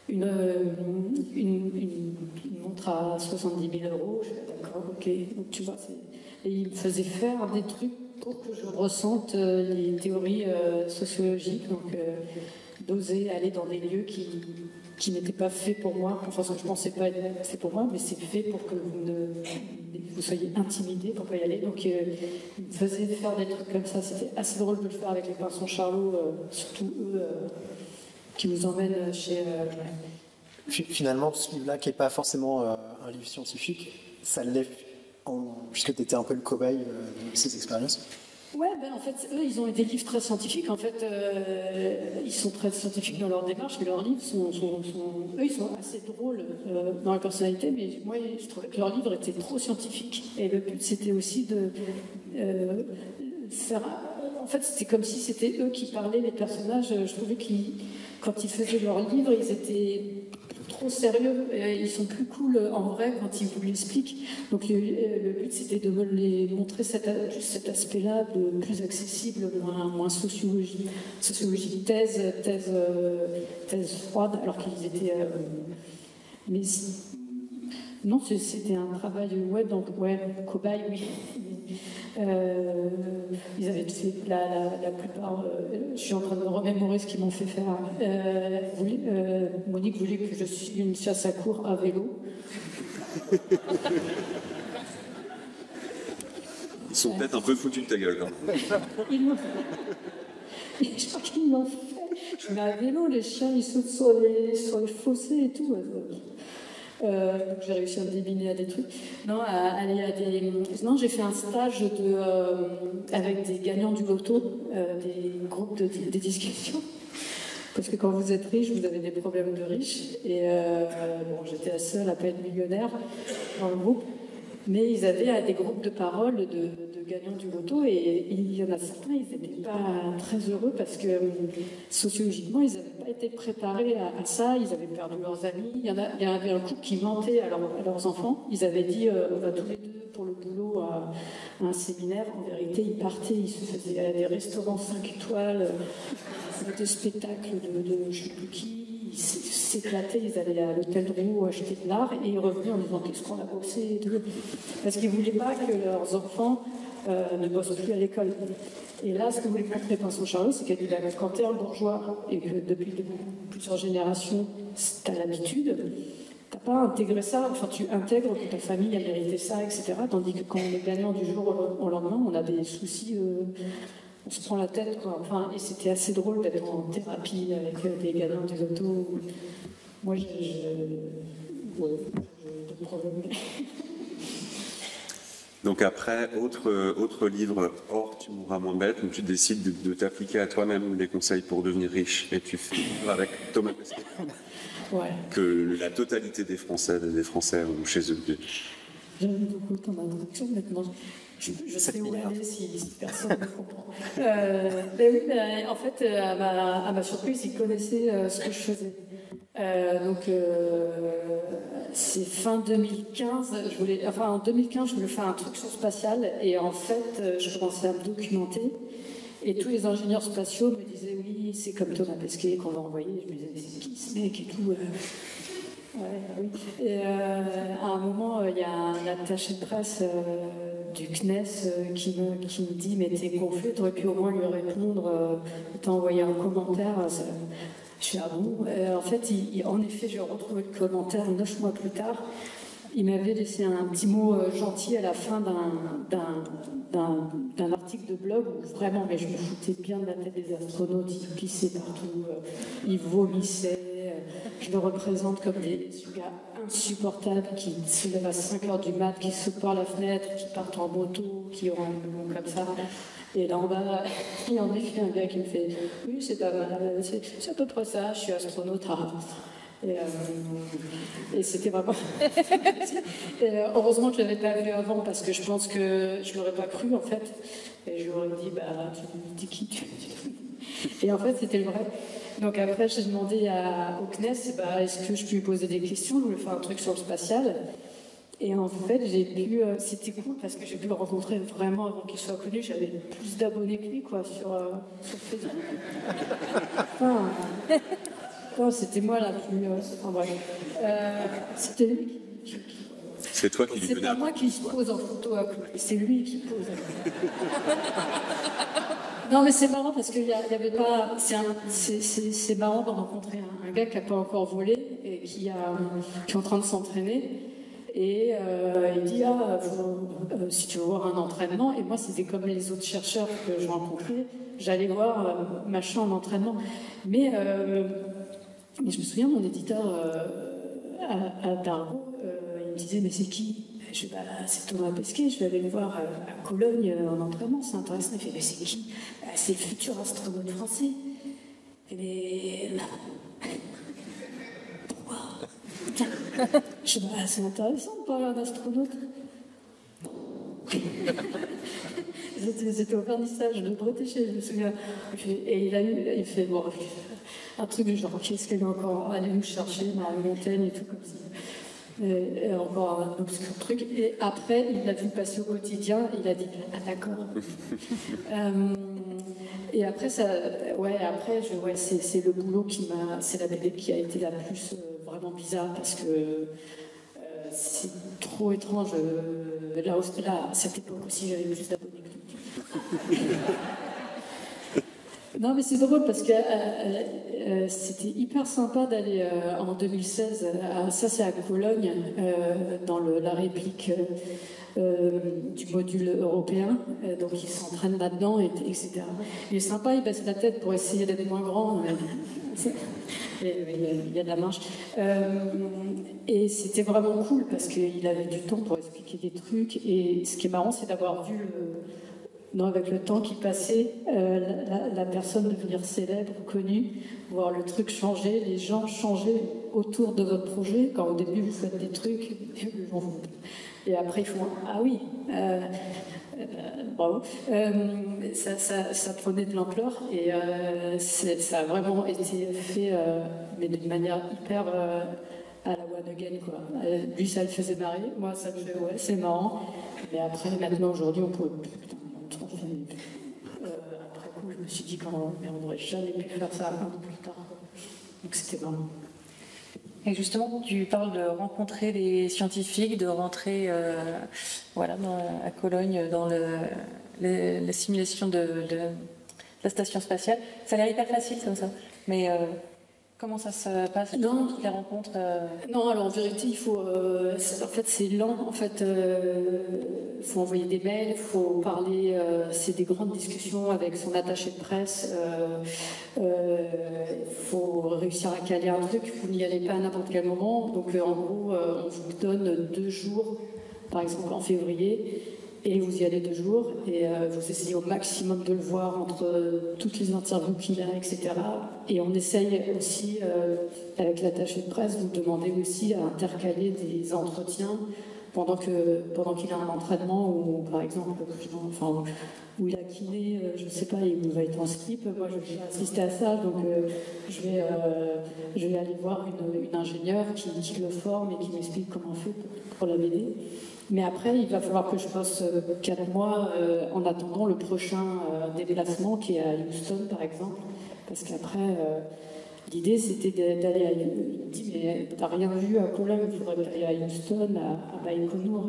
une montre à 70 000 €. Je suis d'accord, ok. Donc, tu vois, et il me faisait faire des trucs pour que je ressente les théories sociologiques. Donc, d'oser aller dans des lieux qui n'étaient pas faits pour moi. Enfin, je ne pensais pas être fait pour moi, mais c'est fait pour que vous soyez intimidés pour ne pas y aller. Donc, il me faisait faire des trucs comme ça. C'était assez drôle de le faire avec les Pinsons Charlot, surtout eux, qui nous emmènent chez... Finalement, ce livre-là, qui n'est pas forcément un livre scientifique, ça l'est, puisque tu étais un peu le cobaye de ces expériences. Ouais, ben en fait, eux, ils ont des livres très scientifiques. En fait, ils sont très scientifiques dans leur démarche, mais leurs livres eux, ils sont assez drôles dans la personnalité, mais moi, je trouvais que leurs livres étaient trop scientifiques. Et le but, c'était aussi de faire... En fait, c'était comme si c'était eux qui parlaient, les personnages. Je trouvais quand ils faisaient leurs livres, ils étaient trop sérieux. Ils sont plus cool en vrai quand ils vous l'expliquent. Donc le but, c'était de me les montrer cet aspect-là de plus accessible, moins sociologique, thèse froide, alors qu'ils étaient... mais non, c'était un travail cobaye, oui. Ils avaient fait la plupart. Je suis en train de me remémorer ce qu'ils m'ont fait faire. Monique voulait que je suive une chasse à courre à vélo. Ils sont peut-être un peu foutus de ta gueule. Ils m'ont fait. Je crois qu'ils l'ont fait. Je mets à vélo, les chiens ils sautent sur les fossés et tout. Donc j'ai réussi à me débiner à des trucs. Non, non, j'ai fait un stage avec des gagnants du loto, des groupes des discussions. Parce que quand vous êtes riche, vous avez des problèmes de riches. Et j'étais la seule à pas être millionnaire dans le groupe. Mais ils avaient des groupes de parole de gagnants du loto. Et il y en a certains, ils n'étaient pas très heureux parce que sociologiquement, ils n'avaient pas été préparés à ça. Ils avaient perdu leurs amis. Il y avait un couple qui mentait à leurs enfants. Ils avaient dit on va tous les deux pour le boulot à un séminaire. En vérité, ils partaient, ils se faisaient des restaurants 5 étoiles, des spectacles de je ne sais plus qui. Ils s'éclataient, ils allaient à l'hôtel de Rio acheter de l'art et ils revenaient en disant qu'est-ce qu'on a bossé et tout. Parce qu'ils ne voulaient pas que leurs enfants ne bossent plus à l'école. Et là, ce que voulait montrer Vincent Charlot, c'est qu'elle dit quand tu es un bourgeois et que depuis plusieurs générations, tu as l'habitude, tu n'as pas intégré ça, enfin tu intègres que ta famille a mérité ça, etc. Tandis que quand on est gagnant du jour au lendemain, on a des soucis. On se prend la tête, quoi. Enfin, et c'était assez drôle d'être en thérapie avec des gagnants du loto. Moi, j'ai des problèmes. Donc après, autre livre, Or tu mourras moins bête, où tu décides de t'appliquer à toi-même les conseils pour devenir riche. Et tu fais avec Thomas Pesquet. Ouais. Que la totalité des Français ont chez eux. J'aime beaucoup ton introduction maintenant. Je sais où aller si personne ne comprend. En fait, à ma surprise, ils connaissaient ce que je faisais. C'est fin 2015. En 2015, je voulais faire un truc sur le spatial et en fait, je commençais à me documenter. Et tous les ingénieurs spatiaux me disaient oui, c'est comme Thomas Pesquet qu'on va envoyer. Je me disais, c'est qui ce mec et tout. Oui. Et à un moment, il y a un attaché de presse du CNES qui me dit mais t'es gonflé, t'aurais pu au moins lui répondre, t'as envoyé un commentaire. Je suis bon. En fait, en effet, j'ai retrouvé le commentaire 9 mois plus tard. Il m'avait laissé un petit mot gentil à la fin d'un article de blog où vraiment, mais je me foutais bien de la tête des astronautes, ils pissaient partout, ils vomissaient. Je me représente comme des gars insupportables qui se lèvent à 5h du mat, qui sautent par la fenêtre, qui partent en moto, qui ont un boulot comme ça. Et là en bas, il y a en effet un gars qui me fait « Oui, c'est pas mal, c'est à peu près ça, je suis astronaute. » Et c'était vraiment... heureusement que je ne l'avais pas vu avant, parce que je pense que je ne l'aurais pas cru, en fait. Et je lui aurais dit « tu dis qui ?» Et en fait, c'était le vrai. Donc après, j'ai demandé au CNES, est-ce que je peux lui poser des questions? Je voulais faire un truc sur le spatial. Et en fait, c'était cool parce que j'ai pu le rencontrer vraiment avant qu'il soit connu. J'avais plus d'abonnés que lui, quoi, sur Facebook. C'était moi la plus... c'était lui qui... C'est toi qui lui donnais. C'est pas moi qui se pose en photo à côté, c'est lui qui pose. Non, mais c'est marrant parce qu'il y avait pas. C'est marrant de rencontrer un gars qui n'a pas encore volé et qui est en train de s'entraîner. Et il dit si tu veux voir un entraînement. Et moi, c'était comme les autres chercheurs que je rencontrais. J'allais voir machin en entraînement. Mais je me souviens, mon éditeur à Dargo, il me disait mais c'est qui? Je dis, c'est Thomas Pesquet, je vais aller le voir à Cologne en entraînement, c'est intéressant. Il fait, mais c'est qui? C'est le futur astronaute français. Et pourquoi? Je dis, c'est intéressant de parler d'un astronaute. C'était au vernissage de Bretéché, je me souviens. Et il fait, bon, un truc genre qu'est-ce qu'elle est encore allée nous chercher dans la montagne et tout comme ça. Et encore un obscur truc. Et après, il l'a vu passer au quotidien, il a dit ah d'accord. Et après, c'est le boulot c'est la BD qui a été la plus vraiment bizarre parce que c'est trop étrange. Là, à cette époque aussi, j'avais plus d'abonnés que lui. Non, mais c'est drôle parce que c'était hyper sympa d'aller en 2016, ça c'est à Cologne, dans la réplique du module européen, donc ils s'entraînent là-dedans, etc. Il est sympa, il baisse la tête pour essayer d'être moins grand, il y a de la marche. Et c'était vraiment cool parce qu'il avait du temps pour expliquer des trucs, et ce qui est marrant, c'est d'avoir vu avec le temps qui passait, la personne devenir célèbre, connue, voir le truc changer, les gens changer autour de votre projet. Quand au début vous faites des trucs, et après ils font ah oui, bravo. Ça prenait de l'ampleur et ça a vraiment été fait, mais d'une manière hyper à la one again quoi. Lui ça le faisait marrer, moi ça me fait ouais c'est marrant, mais après maintenant aujourd'hui on pourrait après coup, je me suis dit mais on n'aurait jamais pu faire ça un peu plus tard. Donc c'était marrant. Et justement, tu parles de rencontrer des scientifiques, de rentrer à Cologne dans la simulation de la station spatiale. Ça a l'air hyper facile comme ça. Mais comment ça se passe toutes les rencontres Non, alors en vérité, il faut. En fait, c'est lent. En fait, il faut envoyer des mails, il faut parler. C'est des grandes discussions avec son attaché de presse. Il faut réussir à caler un truc. Vous n'y allez pas à n'importe quel moment. Donc, en gros, on vous donne 2 jours, par exemple en février. Et vous y allez 2 jours et vous essayez au maximum de le voir entre toutes les interviews qu'il a, etc. Et on essaye aussi, avec l'attaché de presse, vous demandez aussi à intercaler des entretiens pendant qu'il a un entraînement ou, par exemple, où il a kiné, je ne sais pas, il va être en slip. Moi, je vais assister à ça, donc je vais aller voir une ingénieure qui le forme et qui m'explique comment on fait pour la BD. Mais après, il va falloir que je passe 4 mois en attendant le prochain déplacement qui est à Houston, par exemple. Parce qu'après, l'idée, c'était d'aller à... Il me dit, mais t'as rien vu à Cologne, il faudrait aller à Houston, à Baïkonour,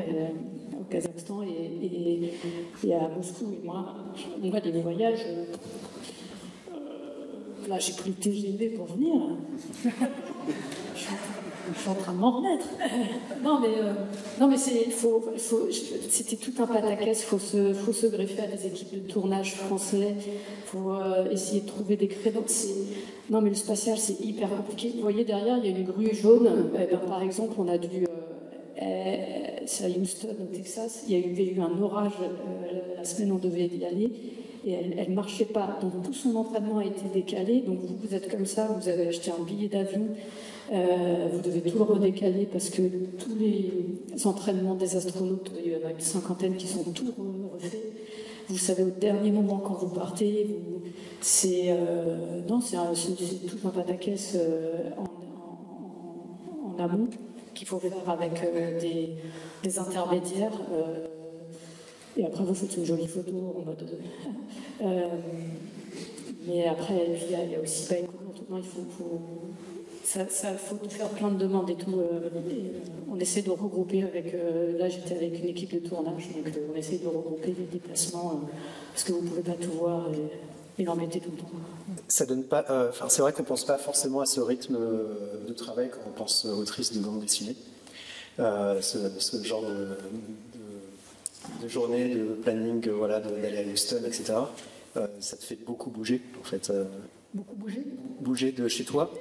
au Kazakhstan et à Moscou. Et moi, les voyages... là, j'ai pris le TGV pour venir. Je suis en train de m'en remettre. Non, mais c'était tout un pataquès. Il faut se greffer à des équipes de tournage français. Il faut essayer de trouver des créneaux. Non, mais le spatial, c'est hyper compliqué. Vous voyez, derrière, il y a une grue jaune. Par exemple, on a dû... c'est à Houston, au Texas. Il y a eu un orage la semaine où on devait y aller. Et elle ne marchait pas. Donc tout son entraînement a été décalé. Donc vous êtes comme ça, vous avez acheté un billet d'avion, vous devez tout le redécaler parce que tous les entraînements des astronautes, il y en a une 50aine qui sont tous refaits. Vous savez au dernier moment quand vous partez, c'est tout un pataquès en amont qu'il faut faire avec des intermédiaires. Et après, vous faites une jolie photo en mode. Mais après, il y a aussi Baïkonour. Il faut faire plein de demandes et tout. On essaie de regrouper avec. Là, j'étais avec une équipe de tournage, donc on essaie de regrouper les déplacements parce que vous ne pouvez pas tout voir et en mettez tout le temps. Ça donne pas. C'est vrai qu'on ne pense pas forcément à ce rythme de travail quand on pense autrice de bande dessinée. Ce genre de journée, de planning, d'aller à Houston, etc. Ça te fait beaucoup bouger, en fait. Beaucoup bouger ? Bouger de chez toi ?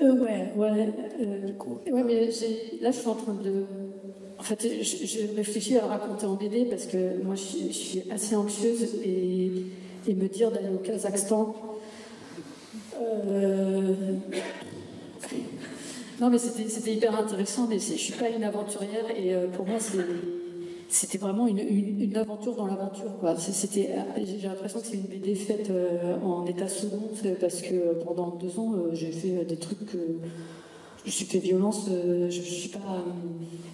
Ouais. Ouais, mais là, je suis en train de... En fait, je réfléchis à le raconter en BD parce que moi, je suis assez anxieuse et me dire d'aller au Kazakhstan... Non, mais c'était hyper intéressant, mais je ne suis pas une aventurière et pour moi, c'était vraiment une aventure dans l'aventure, quoi. J'ai l'impression que c'est une BD faite en état second, parce que pendant 2 ans, j'ai fait des trucs que je me suis fait violence, je suis pas.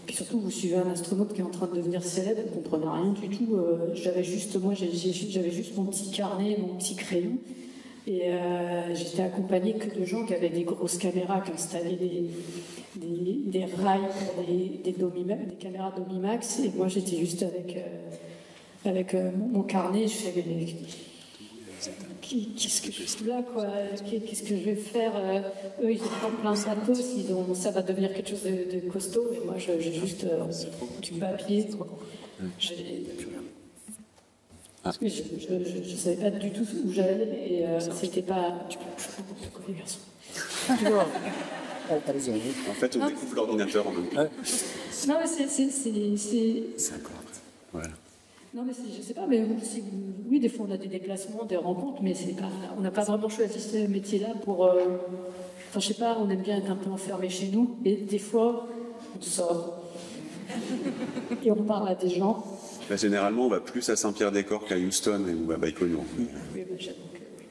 Puis surtout, vous suivez un astronaute qui est en train de devenir célèbre, vous ne comprenez rien du tout. J'avais juste mon petit carnet, mon petit crayon, et j'étais accompagnée que de gens qui avaient des grosses caméras, qui installaient des rails, des caméras Domimax, et moi j'étais juste avec mon carnet, je fais qu'est-ce que je fous là, quoi? Qu'est-ce que je vais faire? Eux, ils ont plein de matos, ça va devenir quelque chose de costaud, et moi, j'ai juste du papier. Je ne savais pas du tout où j'allais, et c'était pas. Les garçons. En fait, on découvre l'ordinateur en même temps. Non, mais c'est. Voilà. Non, mais je sais pas, mais oui, des fois on a des déplacements, des rencontres, mais on n'a pas vraiment choisi ce métier-là pour. Enfin, je sais pas, on aime bien être un peu enfermé chez nous, et des fois, on sort. Et on parle à des gens. Bah, généralement, on va plus à Saint-Pierre-des-Corps qu'à Houston ou à Baïkonour. Oui, j'avoue que oui.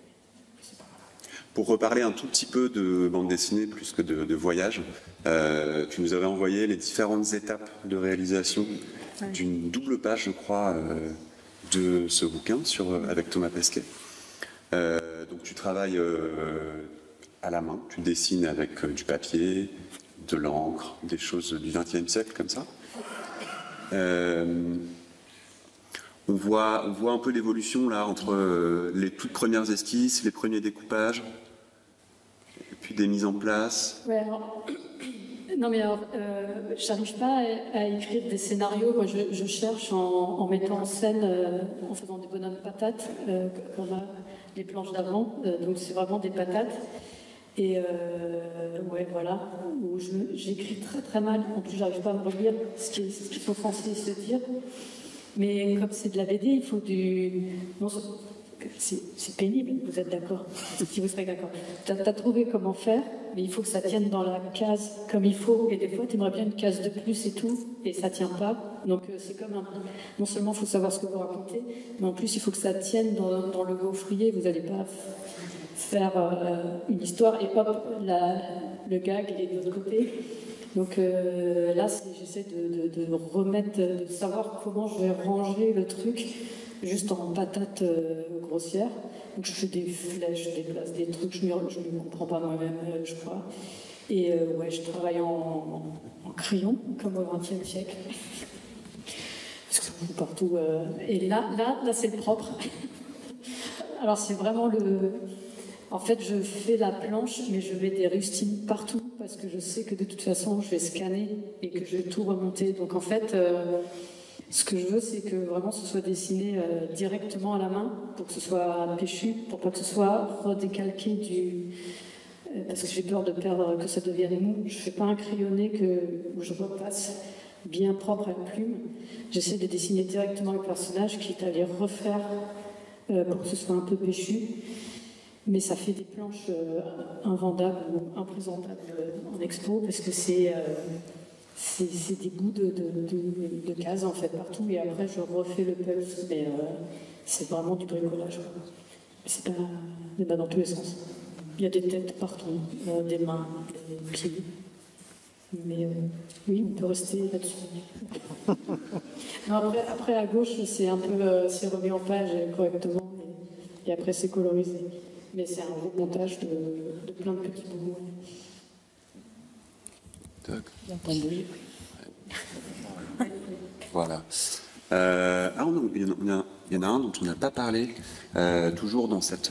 Pour reparler un tout petit peu de bande dessinée plus que de voyage, tu nous avais envoyé les différentes étapes de réalisation d'une double page, je crois, de ce bouquin avec Thomas Pesquet. Donc tu travailles à la main, tu dessines avec du papier, de l'encre, des choses du XXe siècle comme ça. On voit un peu l'évolution là entre les toutes premières esquisses, les premiers découpages, et puis des mises en place. Ouais, alors, non mais alors, j'arrive pas à écrire des scénarios. Moi, je cherche en mettant en scène, en faisant des bonhommes patates, comme on a les planches d'avant. Donc c'est vraiment des patates. Et ouais, voilà, où j'écris très très mal. En plus, j'arrive pas à me relire ce qu'ils sont censés se dire. Mais comme c'est de la BD, il faut non, c'est pénible, vous êtes d'accord? Si vous serez d'accord. T'as trouvé comment faire, mais il faut que ça tienne dans la case comme il faut. Et des fois, tu aimerais bien une case de plus et tout, et ça tient pas. Donc c'est comme non seulement il faut savoir ce que vous racontez, mais en plus il faut que ça tienne dans le gaufrier. Vous n'allez pas faire une histoire et hop, le gag est de l'autre côté. Donc là, j'essaie de remettre, de savoir comment je vais ranger le truc, juste en patates grossières. Donc je fais des flèches, je déplace des trucs, je ne comprends pas moi-même, je crois. Et ouais, je travaille en crayon, comme au XXe siècle. Parce que ça fout partout. Et là c'est le propre. Alors c'est vraiment En fait, je fais la planche, mais je mets des rustines partout parce que je sais que de toute façon, je vais scanner et que je vais tout remonter. Donc en fait, ce que je veux, c'est que vraiment ce soit dessiné directement à la main pour que ce soit péchu, pour pas que ce soit redécalqué parce que j'ai peur de perdre, que ça devienne mou. Je fais pas un crayonné où je repasse bien propre à la plume. J'essaie de dessiner directement le personnage, quitte à les refaire pour que ce soit un peu péchu. Mais ça fait des planches invendables ou imprésentables en expo parce que c'est des bouts de cases en fait partout et après je refais le pulse, mais c'est vraiment du bricolage. C'est pas dans tous les sens. Il y a des têtes partout, des mains, des pieds. Mais oui, on peut rester là-dessus. Non, après à gauche c'est un peu c'est remis en page correctement et après c'est colorisé. Mais c'est un gros montage de plein de petits bouts. Voilà. Non, il y en a un dont on n'a pas parlé, toujours dans cette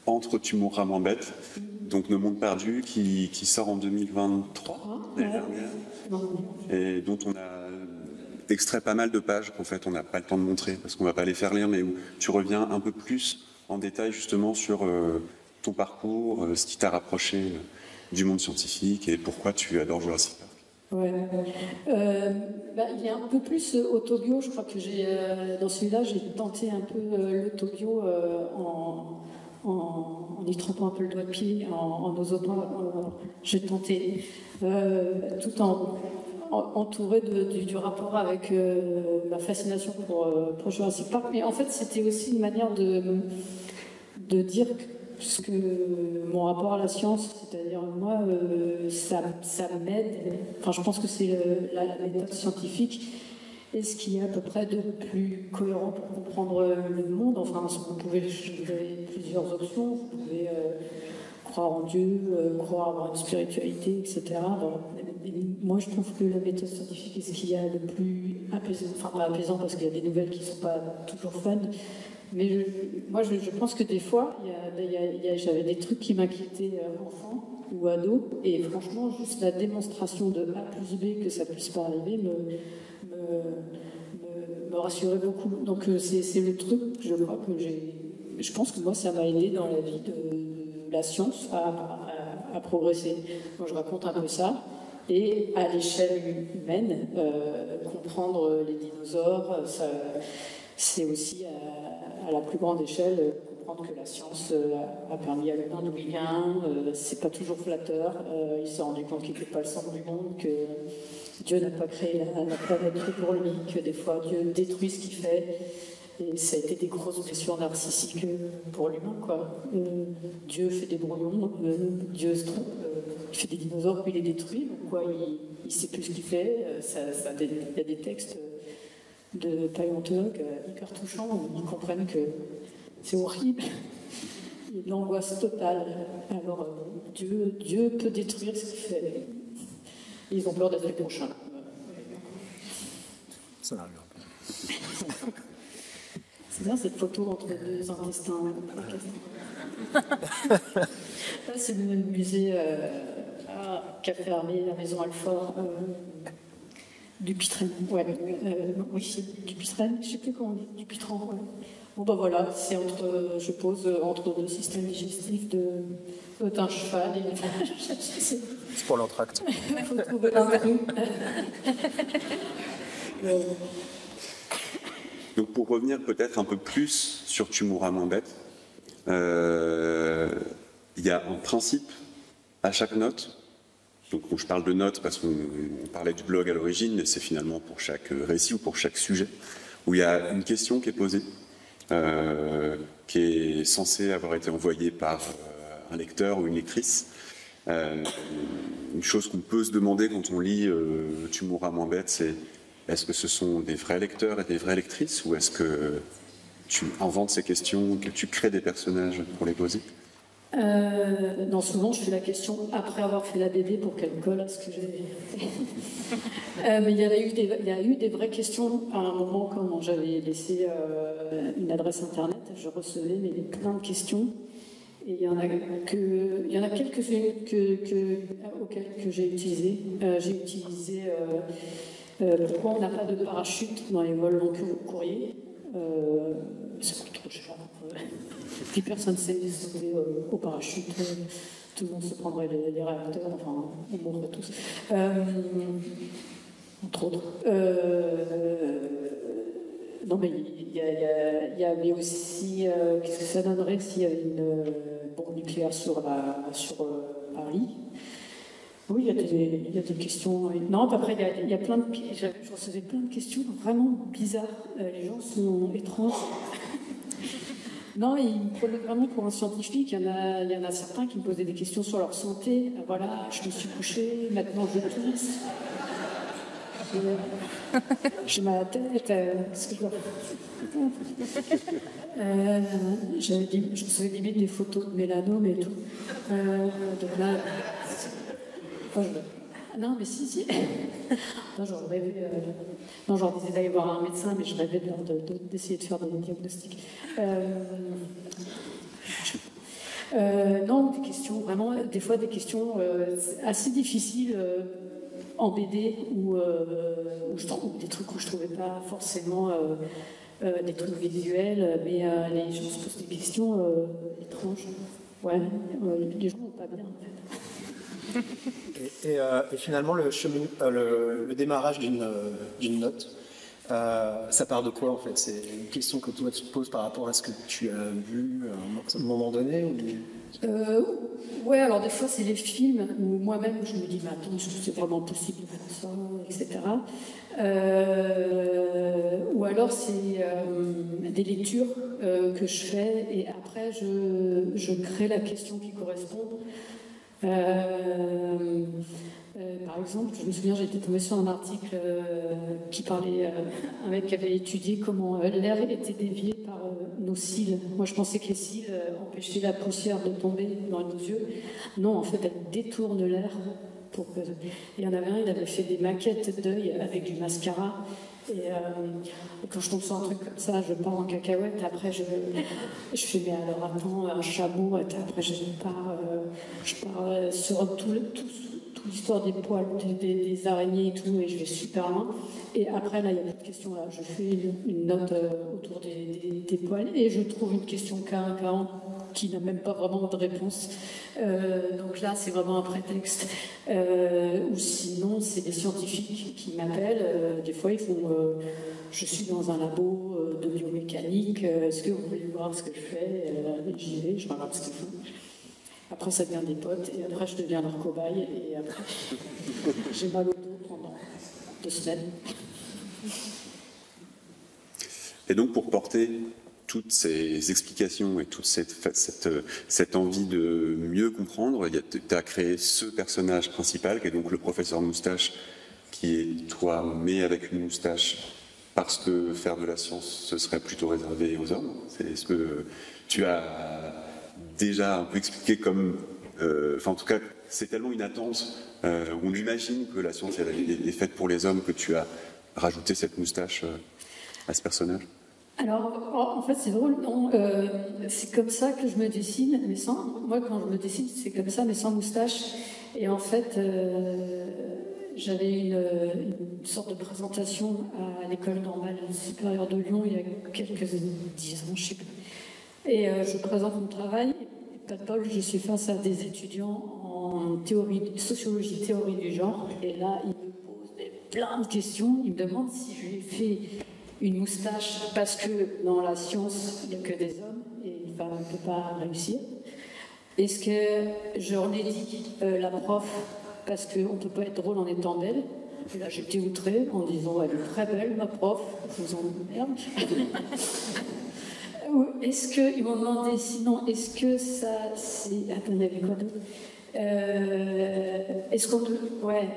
Entre tu mourras moins bête, donc Le Monde perdu, qui sort en 2023, l'année dernière, et dont on a extrait pas mal de pages qu'en fait on n'a pas le temps de montrer parce qu'on va pas les faire lire, mais où tu reviens un peu plus en détail justement sur ton parcours, ce qui t'a rapproché du monde scientifique et pourquoi tu adores Jurassic Park. Ouais. Il y a un peu plus autobio, je crois que dans celui-là j'ai tenté un peu l'autobio en y trempant un peu le doigt de pied, en osant. J'ai tenté tout entourée du rapport avec ma fascination pour Jurassic Park. Mais en fait, c'était aussi une manière de dire ce que mon rapport à la science, c'est-à-dire moi, ça m'aide. Enfin, je pense que c'est la méthode scientifique et ce qui est à peu près de plus cohérent pour comprendre le monde. Enfin, vous avez plusieurs options. Vous pouvez croire en Dieu, croire avoir une spiritualité, etc. Alors, moi, je trouve que la méthode scientifique est ce qu'il y a le plus apaisant. Enfin, pas apaisant parce qu'il y a des nouvelles qui ne sont pas toujours fun. Mais moi, je pense que des fois, j'avais des trucs qui m'inquiétaient enfant ou ado, et franchement, juste la démonstration de A plus B que ça puisse pas arriver me rassurait beaucoup. Donc c'est le truc, je crois que je pense que moi, ça m'a aidé dans la vie de la science à progresser. Moi, je raconte un peu ça. Et à l'échelle humaine, comprendre les dinosaures, c'est aussi à la plus grande échelle comprendre que la science a permis à l'humain d'où il vient. C'est pas toujours flatteur. Il s'est rendu compte qu'il n'était pas le centre du monde, que Dieu n'a pas créé la planète pour lui, que des fois Dieu détruit ce qu'il fait. Et ça a été des grosses blessures narcissiques pour l'humain, quoi. Dieu fait des brouillons, Dieu se trompe, il fait des dinosaures puis il les détruit, donc quoi, il sait plus ce qu'il fait. Il y a des textes de paléontologues hyper touchants où ils comprennent que c'est horrible. Il y a de l'angoisse totale. Alors Dieu peut détruire ce qu'il fait. Et ils ont peur d'être les prochains. Ça n'arrive pas. C'est bien cette photo entre deux intestins. Là, c'est le musée qu'a fermé la maison Alfort du Pitren. Ouais, oui, c'est du Pitren, je ne sais plus comment on dit, du Pitran. Ouais. Bon, ben voilà, c'est je pose entre deux systèmes digestifs d'un cheval et C'est pour l'entracte. Il faut trouver un rue. Donc pour revenir peut-être un peu plus sur Tu mourras moins bête, il y a un principe à chaque note. Donc je parle de notes parce qu'on parlait du blog à l'origine, mais c'est finalement pour chaque récit ou pour chaque sujet, où il y a une question qui est posée, qui est censée avoir été envoyée par un lecteur ou une lectrice. Une chose qu'on peut se demander quand on lit Tu mourras moins bête, c'est est-ce que ce sont des vrais lecteurs et des vraies lectrices, ou est-ce que tu inventes ces questions, que tu crées des personnages pour les poser? Non, souvent je fais la question après avoir fait la BD pour qu'elle colle à ce que j'ai. Mais il y a eu des vraies questions à un moment quand j'avais laissé une adresse internet, je recevais plein de questions. Et il y en a quelques-unes auxquelles j'ai utilisées. J'ai utilisé pourquoi on n'a pas de parachute dans les vols long courriers. Ça coûte trop cher. Plus personne ne sait sauter au parachute. Tout le monde se prendrait les réacteurs. Enfin, on mourrait tous. Entre autres. Non, mais il y avait aussi. Qu'est-ce que ça donnerait s'il y avait une bombe nucléaire sur Paris? Oui, il y a des questions. Non, après, il y a plein de. Je recevais plein de questions vraiment bizarres. Les gens sont étranges. Non, ils me prenaient vraiment pour un scientifique. Il y en a certains qui me posaient des questions sur leur santé. Voilà, je me suis couchée, maintenant je tousse. J'ai mal à la tête. Qu'est-ce que je dois faire? Je recevais limite des photos de mélanome et tout. Donc là. Non, mais si. Non, j'en rêvais. Non, j'en disais d'aller voir un médecin, mais je rêvais d'essayer de faire des diagnostics. Non, des questions, vraiment, des fois des questions assez difficiles en BD où je trouve des trucs où je trouvais pas forcément des trucs visuels, mais les gens se posent des questions étranges. Ouais, les gens vont pas bien en fait. Et finalement, le démarrage d'une note, ça part de quoi en fait? C'est une question que toi tu te poses par rapport à ce que tu as vu à un moment donné, ou Ouais, alors des fois c'est les films où moi-même je me dis, mais attends, est-ce que c'est vraiment possible de faire ça, etc. Ou alors c'est des lectures que je fais et après je crée la question qui correspond. Par exemple, je me souviens, j'étais tombée sur un article qui parlait, un mec qui avait étudié comment l'air était dévié par nos cils. Moi, je pensais que les cils empêchaient la poussière de tomber dans nos yeux. Non, en fait, elles détournent l'air. Il y en avait un, il avait fait des maquettes d'œil avec du mascara. Et quand je tombe sur un truc comme ça, je pars en cacahuète. Après, je fais, mais alors attends, un chameau. Après, je pars sur tout l'histoire des poils, des araignées et tout, et je vais super loin. Et après, là, il y a d'autres questions. Là, je fais une note autour des poils et je trouve une question qui n'a même pas vraiment de réponse. Donc là, c'est vraiment un prétexte. Ou sinon, c'est des scientifiques qui m'appellent. Des fois, ils font je suis dans un labo de biomécanique. Est-ce que vous voulez voir ce que je fais? J'y vais, je regarde ce qu'ils font. Après, ça devient des potes, et après, je deviens leur cobaye, et après, j'ai mal au dos pendant 2 semaines. Et donc, pour porter toutes ces explications et toute cette envie de mieux comprendre, tu as créé ce personnage principal, qui est donc le professeur Moustache, qui est toi, mais avec une moustache, parce que faire de la science, ce serait plutôt réservé aux hommes. C'est ce que tu as déjà un peu expliqué comme... en tout cas, c'est tellement une attente où on imagine que la science est faite pour les hommes que tu as rajouté cette moustache à ce personnage. Alors, en fait, c'est drôle. C'est comme ça que je me dessine, mais sans... Moi, quand je me dessine, c'est comme ça, mais sans moustache. Et en fait, j'avais une sorte de présentation à l'école normale supérieure de Lyon il y a quelques 10 ans, je sais plus. Et je présente mon travail. Pas de bol, je suis face à des étudiants en sociologie, théorie du genre. Et là, ils me posent plein de questions. Ils me demandent si je lui ai fait une moustache parce que dans la science, il n'y a que des hommes et une femme ne peut pas réussir. Est-ce que j'en ai dit la prof parce qu'on ne peut pas être drôle en étant belle? Et là, j'étais outrée en disant, elle est très belle, ma prof, je vous emmerde. Est-ce que, ils m'ont demandé, sinon, est-ce que ça, c'est... Attends, il y avait quoi d'autre? Est-ce qu'on... Ouais,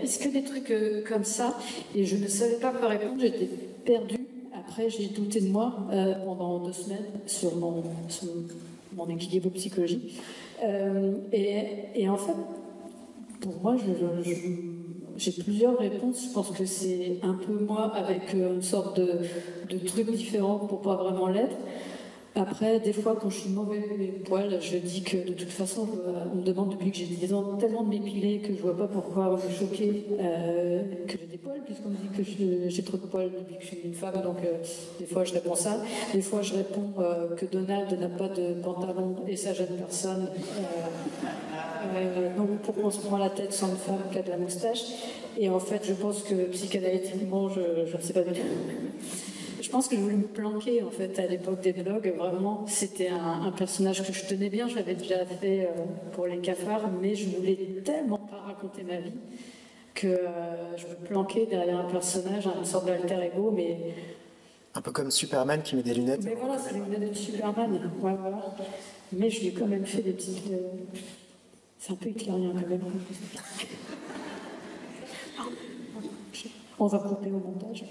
est-ce que des trucs comme ça? Et je ne savais pas quoi répondre, j'étais perdue. Après, j'ai douté de moi pendant 2 semaines sur mon équilibre psychologique. Et en fait, pour moi, j'ai plusieurs réponses. Je pense que c'est un peu moi avec une sorte de truc différent pour pas vraiment l'être. Après, des fois, quand je suis mauvais les poils, je dis que de toute façon, on me demande depuis que j'ai 10 ans tellement de m'épiler que je vois pas pourquoi on est choqué que j'ai des poils, puisqu'on me dit que j'ai trop de poils depuis que je suis une femme. Donc, des fois, je réponds ça. Des fois, je réponds que Donald n'a pas de pantalon et ça gêne personne. Donc, pourquoi on se prend la tête sans une femme qui a de la moustache? Et en fait, je pense que psychanalytiquement, je ne sais pas du tout. Je pense que je voulais me planquer en fait à l'époque des blogs. Vraiment, c'était un personnage que je tenais bien. Je l'avais déjà fait pour les cafards, mais je voulais tellement pas raconter ma vie que je me planquais derrière un personnage, une sorte d'alter ego, mais un peu comme Superman qui met des lunettes. Mais voilà, c'est les lunettes de Superman. Ouais, voilà. Mais je lui ai quand même fait des petites. C'est un peu hitlérien quand même. On va couper au montage.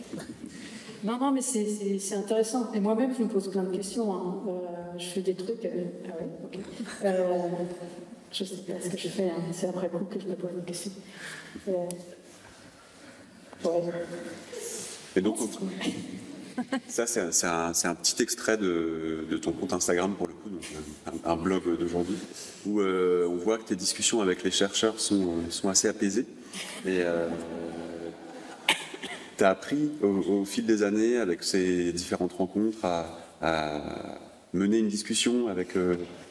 Non, mais c'est intéressant. Et moi-même, je me pose plein de questions. Hein. Je fais des trucs. Ah ouais, ok. Je sais pas ce que je fais. Hein. C'est après coup que je me pose des questions. Ouais. Et donc, ça, c'est un petit extrait de ton compte Instagram, pour le coup, donc un blog d'aujourd'hui, où on voit que tes discussions avec les chercheurs sont assez apaisées. Et tu as appris au fil des années, avec ces différentes rencontres, à mener une discussion avec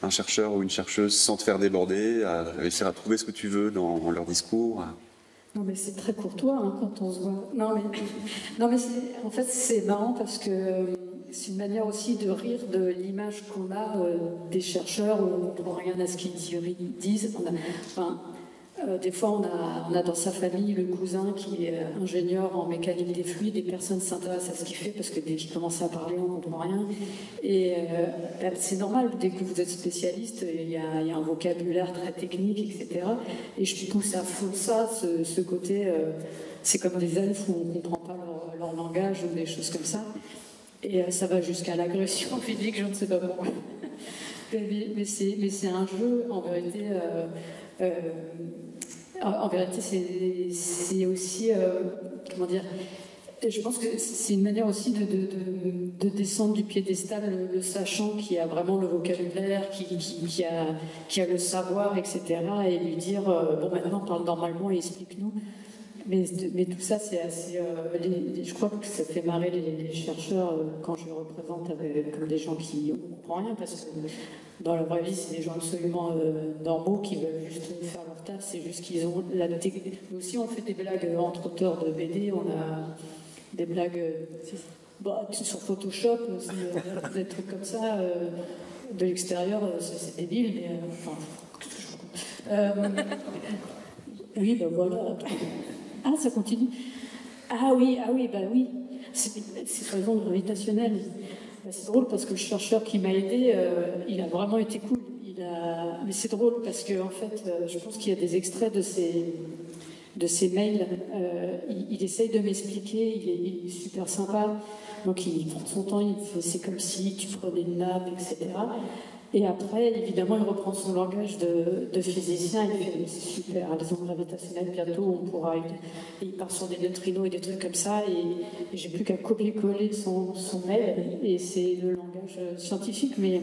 un chercheur ou une chercheuse sans te faire déborder, à réussir à trouver ce que tu veux dans leur discours. Non, mais c'est très courtois hein, quand on se voit. Non, mais en fait, c'est marrant parce que c'est une manière aussi de rire de l'image qu'on a des chercheurs où on ne comprend rien à ce qu'ils disent. Des fois, on a dans sa famille le cousin qui est ingénieur en mécanique des fluides et personne ne s'intéresse à ce qu'il fait parce que dès qu'il commence à parler, on ne comprend rien. Et c'est normal, dès que vous êtes spécialiste, il y a un vocabulaire très technique, etc. Et je trouve que ça fout ça, ce côté... c'est comme des elfes où on ne comprend pas leur langage ou des choses comme ça. Et ça va jusqu'à l'agression physique, je ne sais pas pourquoi. mais c'est un jeu, en vérité... en vérité, c'est aussi, comment dire, je pense que c'est une manière aussi de descendre du piédestal le sachant qui a vraiment le vocabulaire, qui a le savoir, etc. Et lui dire, bon, maintenant, parle normalement et explique-nous. Mais tout ça, c'est assez... je crois que ça fait marrer les chercheurs quand je représente comme des gens qui ne comprennent rien, parce que dans la vraie vie, c'est des gens absolument normaux qui veulent juste faire leur taf. C'est juste qu'ils ont la technique. Mais aussi, on fait des blagues entre auteurs de BD. On a des blagues sur Photoshop, des trucs comme ça. De l'extérieur, c'est débile, mais... oui, ben voilà. Ah, ça continue. Ah oui, bah oui. C'est sur les ondes gravitationnelles. C'est drôle parce que le chercheur qui m'a aidé, il a vraiment été cool. Mais c'est drôle parce que en fait, je pense qu'il y a des extraits de ces mails. Il essaye de m'expliquer. Il est super sympa. Donc il prend son temps. C'est comme si tu prenais une nappe, etc. Et après, évidemment, il reprend son langage de physicien. Il fait, c'est super, les ondes gravitationnelles, bientôt, on pourra... Et il part sur des neutrinos et des trucs comme ça. Et j'ai plus qu'à copier-coller son mail. Et c'est le langage scientifique. Mais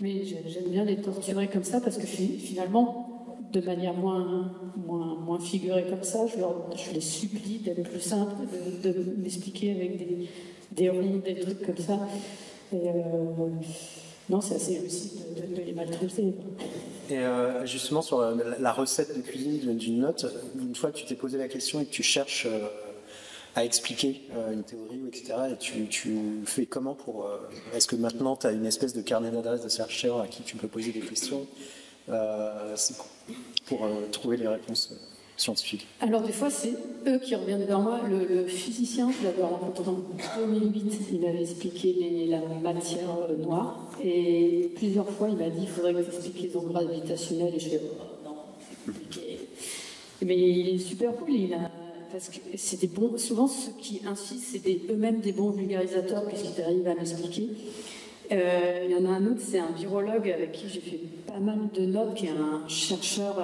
j'aime bien les torturer comme ça parce que finalement, de manière moins figurée comme ça, je les supplie d'être plus simple, de m'expliquer avec des ronds, des trucs comme ça. Et... non, c'est assez lucide de les maltraiter. Et justement, sur la recette de cuisine d'une note, une fois que tu t'es posé la question et que tu cherches à expliquer une théorie, etc., et tu fais comment pour... est-ce que maintenant, tu as une espèce de carnet d'adresses de chercheurs à qui tu peux poser des questions pour trouver les réponses scientifiques? Alors, des fois, c'est eux qui reviennent vers moi. Le physicien, je l'avais rencontré en 2008, il m'avait expliqué la matière noire. Et plusieurs fois, il m'a dit il faudrait que tu expliques les ondes gravitationnelles. Et je fais non, c'est compliqué. Mais il est super cool. Parce que c'est des bons. Souvent, ceux qui insistent, c'est eux-mêmes des bons vulgarisateurs, puisqu'ils arrivent à m'expliquer. Il y en a un autre, c'est un virologue avec qui j'ai fait pas mal de notes, qui est un chercheur.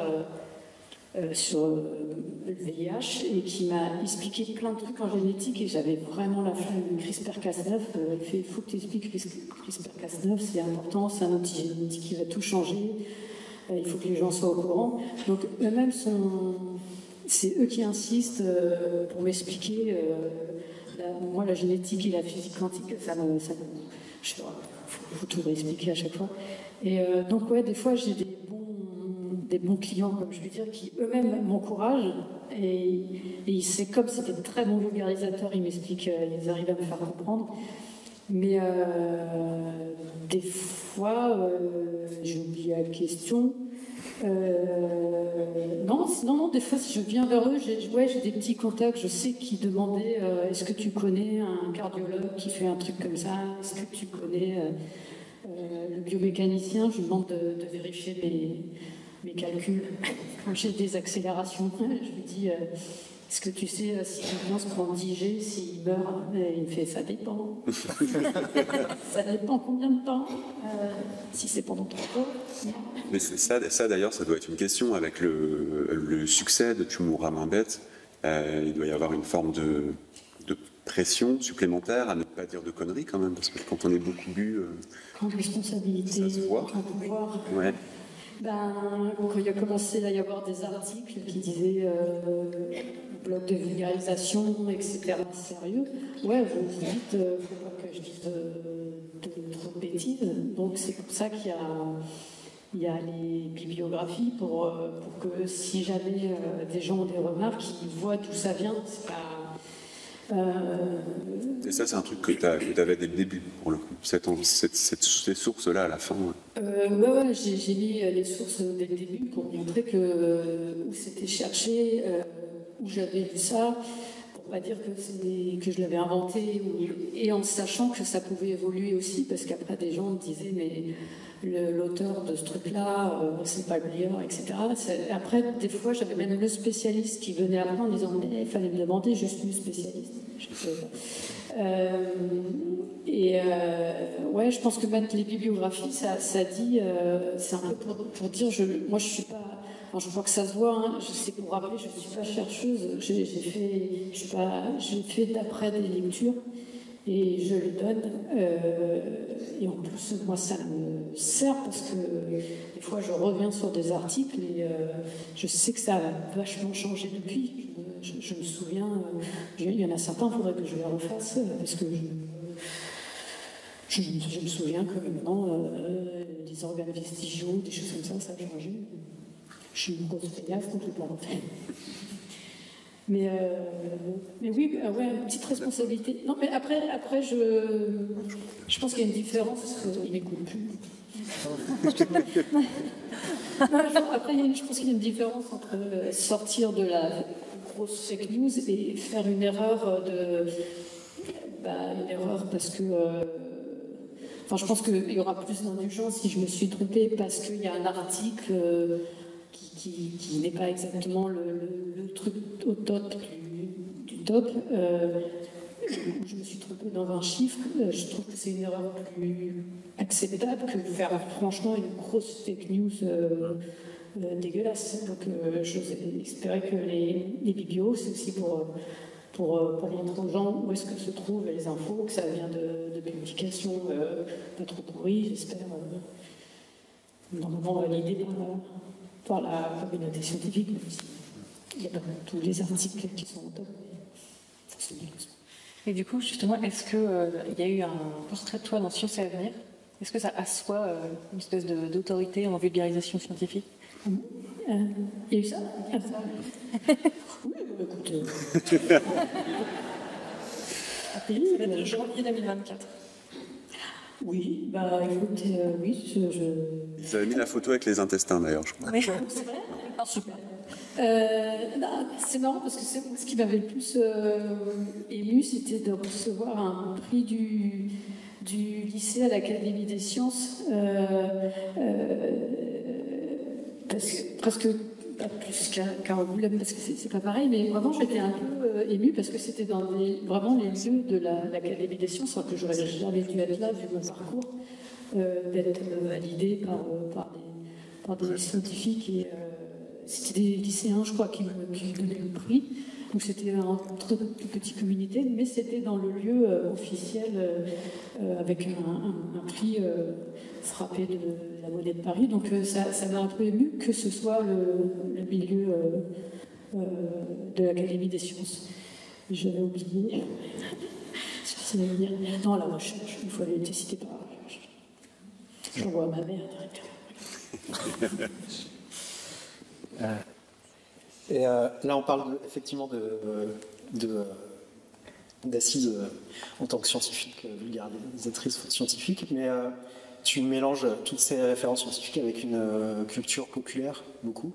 Sur le VIH et qui m'a expliqué plein de trucs en génétique et j'avais vraiment la flemme de CRISPR-Cas9. Il faut que tu expliques CRISPR-Cas9, c'est important, c'est un outil génétique qui va tout changer, il faut que les gens soient au courant. Donc eux-mêmes c'est eux qui insistent pour m'expliquer. Moi, la génétique et la physique quantique, il faut tout réexpliquer à chaque fois. Et donc ouais, des fois j'ai des bons clients, comme je veux dire, qui eux-mêmes m'encouragent. Et c'est comme c'était de très bons vulgarisateurs, ils m'expliquent, ils arrivent à me faire comprendre. Mais des fois, j'ai oublié la question. Non, des fois, si je viens vers eux, j'ai des petits contacts. Je sais qui demandaient est-ce que tu connais un cardiologue qui fait un truc comme ça? Est-ce que tu connais le biomécanicien? Je lui demande de vérifier mes calculs, quand j'ai des accélérations, je lui dis est-ce que tu sais si quelqu'un se prend 10G, s'il meurt? Et il me fait ça dépend. Ça dépend combien de temps, si c'est pendant 3 jours. Mais ça d'ailleurs, ça doit être une question avec le succès de Tu mourras main bête. Il doit y avoir une forme de pression supplémentaire à ne pas dire de conneries quand même, parce que quand on est beaucoup bu, grande responsabilité, ça se voit. grand pouvoir. Ouais. Quand il a commencé à y avoir des articles qui disaient bloc de vulgarisation, etc., sérieux, ouais, vous me dites, il ne faut pas que je dise de trop de bêtises. Donc c'est pour ça qu'il y a les bibliographies pour que si jamais des gens ont des remarques, ils voient d'où ça vient. Et ça, c'est un truc que tu avais dès le début, pour le coup, ces sources-là à la fin. Ouais, j'ai mis les sources dès le début pour montrer où c'était cherché, où j'avais lu ça, pour pas dire que je l'avais inventé, et en sachant que ça pouvait évoluer aussi, parce qu'après des gens me disaient mais l'auteur de ce truc-là, c'est pas le lire, etc. Après, des fois, j'avais même le spécialiste qui venait après en disant mais il fallait me demander, je suis spécialiste. Ouais, je pense que mettre les bibliographies, ça dit, c'est un peu pour dire, moi je suis pas, enfin, je crois que ça se voit, hein, c'est pour rappeler, je suis pas chercheuse, j'ai fait d'après des lectures et je les donne, et en plus moi ça me sert parce que des fois je reviens sur des articles et je sais que ça a vachement changé depuis. Je me souviens, il y en a certains, il faudrait que je les refasse parce que je me souviens que maintenant, les organes vestigiaux, des choses comme ça a changé. Je suis une grosse feignaffe quand je ne l'ai pas refait. Mais oui, ouais, une petite responsabilité. Non, mais après je pense qu'il y a une différence. Il m'écoute plus. Non, après, je pense qu'il y a une différence entre sortir de la grosse fake news et faire une erreur une erreur parce que enfin, je pense qu'il y aura plus d'indulgence si je me suis trompée parce qu'il y a un article qui n'est pas exactement le truc au top du top. Je me suis trompée dans un chiffre. Je trouve que c'est une erreur plus acceptable que de faire franchement une grosse fake news dégueulasse. Donc j'ose espérer que les biblios, c'est aussi pour montrer aux gens où est-ce que se trouvent les infos, que ça vient de publications pas trop pourries, j'espère, normalement validées par la communauté scientifique. Il y a pas tous les articles qui sont au top. Et du coup, justement, est-ce qu'il y a eu un portrait de toi dans Science et Avenir? Est-ce que ça assoit une espèce d'autorité en vulgarisation scientifique? Il y a eu ça? Oui, écoute. Ça va être janvier 2024. Oui, écoutez, oui, Vous avez mis la photo avec les intestins d'ailleurs, je crois. Oui. C'est vrai? Ah, super. C'est marrant parce que ce qui m'avait le plus ému, c'était de recevoir un prix du lycée à l'Académie des sciences. Presque pas plus qu'à Angoulême, parce que c'est pas pareil, mais vraiment j'étais un peu émue parce que c'était dans vraiment les lieux de l'Académie des sciences, alors que j'aurais jamais dû être là vu mon parcours, d'être validée par des scientifiques. Et c'était des lycéens, je crois, qui donnaient le prix. Donc c'était un très petit comité, mais c'était dans le lieu officiel avec un prix frappé de la monnaie de Paris. Donc ça m'a un peu ému que ce soit le milieu de l'Académie des sciences. J'avais oublié. Non, la recherche, une fois elle a été citée par la recherche. J'envoie à ma mère directement. Et là, on parle effectivement d'assises en tant que scientifique, vulgarisatrice scientifique, mais tu mélanges toutes ces références scientifiques avec une culture populaire, beaucoup,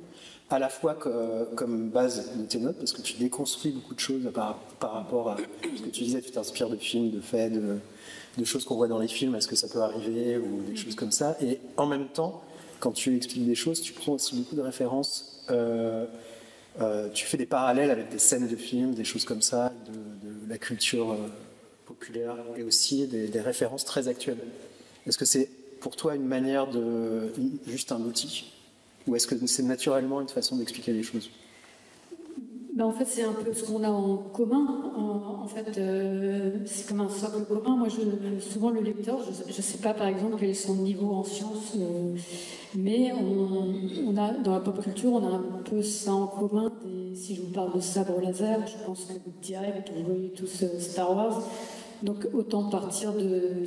à la fois comme base de tes notes, parce que tu déconstruis beaucoup de choses par rapport à ce que tu disais, tu t'inspires de films, de faits, de choses qu'on voit dans les films, est-ce que ça peut arriver, ou des choses comme ça, et en même temps, quand tu expliques des choses, tu prends aussi beaucoup de références. Tu fais des parallèles avec des scènes de films, des choses comme ça, de la culture populaire et aussi des références très actuelles. Est-ce que c'est pour toi une manière juste un outil ou est-ce que c'est naturellement une façon d'expliquer les choses? En fait, c'est un peu ce qu'on a en commun. En fait, c'est comme un socle commun. Moi, souvent, le lecteur, je ne sais pas, par exemple, quel est son niveau en sciences, mais on a, dans la pop culture, on a un peu ça en commun. Si je vous parle de sabre laser, je pense que direct, vous voyez tous Star Wars. Donc, autant partir de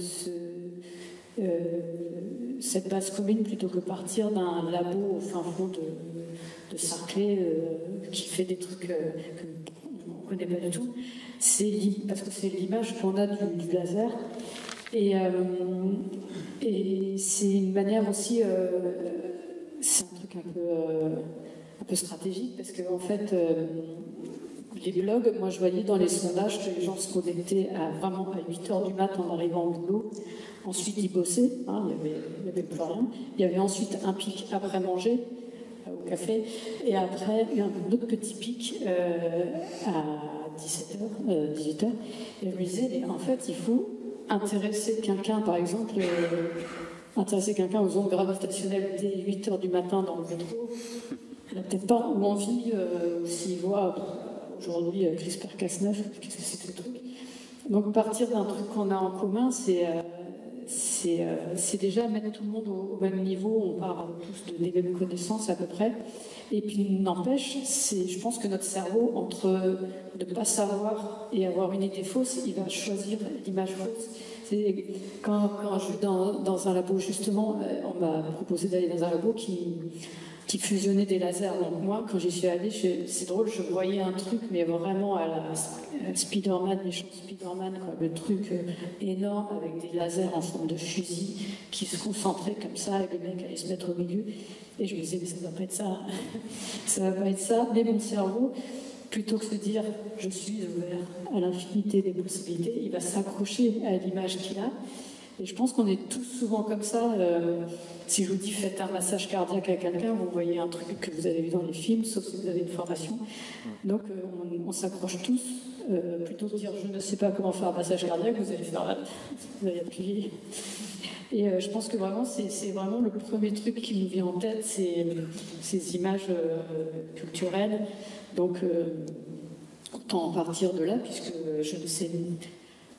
cette base commune plutôt que partir d'un labo au fin fond de Sarclay qui fait des trucs ne connaît pas du tout, parce que c'est l'image qu'on a du laser. Et c'est une manière aussi, c'est un truc un peu stratégique, parce qu'en fait, les blogs, moi je voyais dans les sondages que les gens se connectaient vraiment à 8h du matin en arrivant au boulot. Ensuite, ils bossaient, hein, il n'y avait plus rien. Il y avait ensuite un pic après manger, au café, et après un autre petit pic à 18h. Et je me disais, mais en fait, il faut intéresser quelqu'un, par exemple, intéresser quelqu'un aux ondes gravitationnelles dès 8h du matin dans le métro. Il n'a peut-être pas ou envie, s'il voit aujourd'hui CRISPR-Cas9, qu'est-ce que c'est que ce truc. Donc partir d'un truc qu'on a en commun, c'est déjà mettre tout le monde au même niveau, on part tous des mêmes connaissances à peu près. Et puis n'empêche, je pense que notre cerveau, entre ne pas savoir et avoir une idée fausse, il va choisir l'image fausse. Quand je vais dans un labo, justement, on m'a proposé d'aller dans un labo qui fusionnait des lasers. Donc moi, quand j'y suis allée, c'est drôle, je voyais un truc, mais vraiment à la Spider-Man, méchant Spider-Man, quoi, le truc énorme avec des lasers en forme de fusil qui se concentraient comme ça, et les mecs allaient se mettre au milieu. Et je me disais, mais ça ne va pas être ça, ça ne va pas être ça. Mais mon cerveau, plutôt que de dire je suis ouvert à l'infinité des possibilités, il va s'accrocher à l'image qu'il a. Et je pense qu'on est tous souvent comme ça. Si je vous dis faites un massage cardiaque à quelqu'un, vous voyez un truc que vous avez vu dans les films, sauf si vous avez une formation. Donc on s'accroche tous. Plutôt que de dire je ne sais pas comment faire un massage cardiaque, vous allez faire là, vous allez appuyer. Et je pense que vraiment, c'est vraiment le premier truc qui nous vient en tête, ces images culturelles. Donc autant en partir de là, puisque je ne sais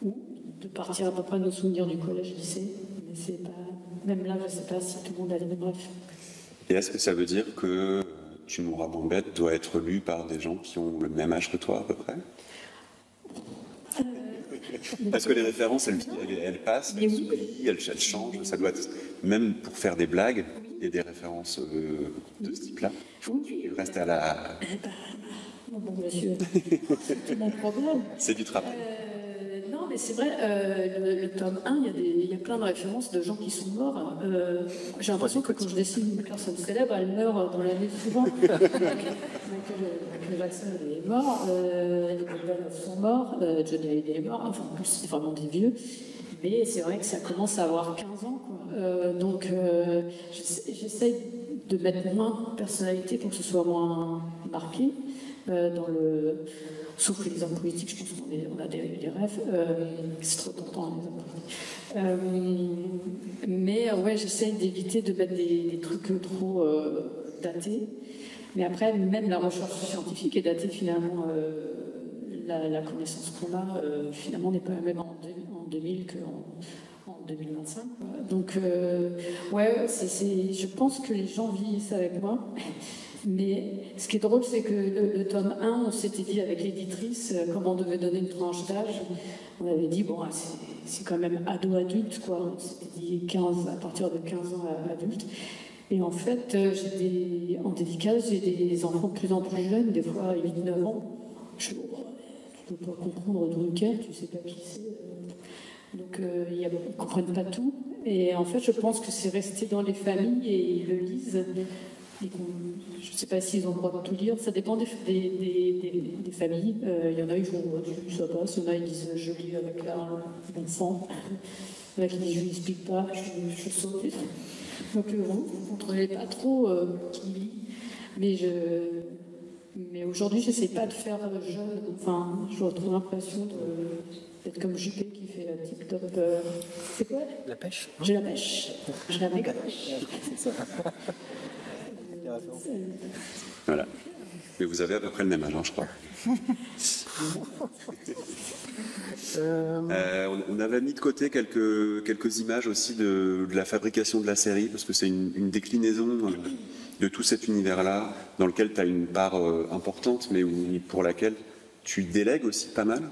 où, de partir à peu près de nos souvenirs du collège-lycée. Mais c'est pas, même là, je ne sais pas si tout le monde a les mêmes rêves. Et est-ce que ça veut dire que Tu mourras bête doit être lu par des gens qui ont le même âge que toi, à peu près? Parce que les références, elles passent, elles s'oublient, elles changent. Ça doit être, même pour faire des blagues et des références de ce type-là, il reste à la... Bon, monsieur, c'est tout mon problème. C'est du travail. Non, mais c'est vrai, le tome 1, il y a plein de références de gens qui sont morts. J'ai l'impression que quand je dessine une personne célèbre, elle meurt dans l'année suivante. Michael Jackson est mort, les Goldman sont morts, Johnny Hallyday est mort, enfin en plus c'est vraiment des vieux. Mais c'est vrai que ça commence à avoir 15 ans, quoi. Donc j'essaye de mettre moins de personnalité pour que ce soit moins marqué. Sauf que les hommes politiques, je pense qu'on a des rêves. C'est trop tentant, les hommes politiques. Mais ouais, j'essaye d'éviter de mettre des trucs trop datés. Mais après, même la recherche scientifique est datée finalement. La connaissance qu'on a, finalement, n'est pas la même en 2000 qu'en 2025. Quoi. Donc, ouais, je pense que les gens vivent ça avec moi. Mais ce qui est drôle, c'est que le tome 1, on s'était dit avec l'éditrice comment on devait donner une tranche d'âge. On avait dit, bon, c'est quand même ado-adulte, quoi. On s'était dit à partir de 15 ans à adulte. Et en fait, en dédicace, j'ai des enfants de plus en plus jeunes, des fois 8-9 ans. Je dis, oh, tu ne peux pas comprendre Drucker, tu ne sais pas qui c'est. Donc, ils ne comprennent pas tout. Et en fait, je pense que c'est resté dans les familles et ils le lisent. Et je ne sais pas s'ils ont le droit de tout lire, ça dépend des familles. Il y en a, ils font ça passe, il y en a, ils disent je lis avec l'enfant, il y en a qui disent je n'explique pas, je saute. Donc vous ne contrôlez pas trop qui lit. Mais aujourd'hui, je n'essaie pas de faire jeune. Enfin, je retrouve l'impression d'être comme Juppé qui fait TikTok. C'est quoi? La pêche? J'ai la pêche. J'ai la méga pêche. C'est ça. Voilà. Mais vous avez à peu près le même âge, hein, je crois. On avait mis de côté quelques images aussi de la fabrication de la série, parce que c'est une déclinaison de tout cet univers-là, dans lequel tu as une part importante, mais pour laquelle tu délègues aussi pas mal.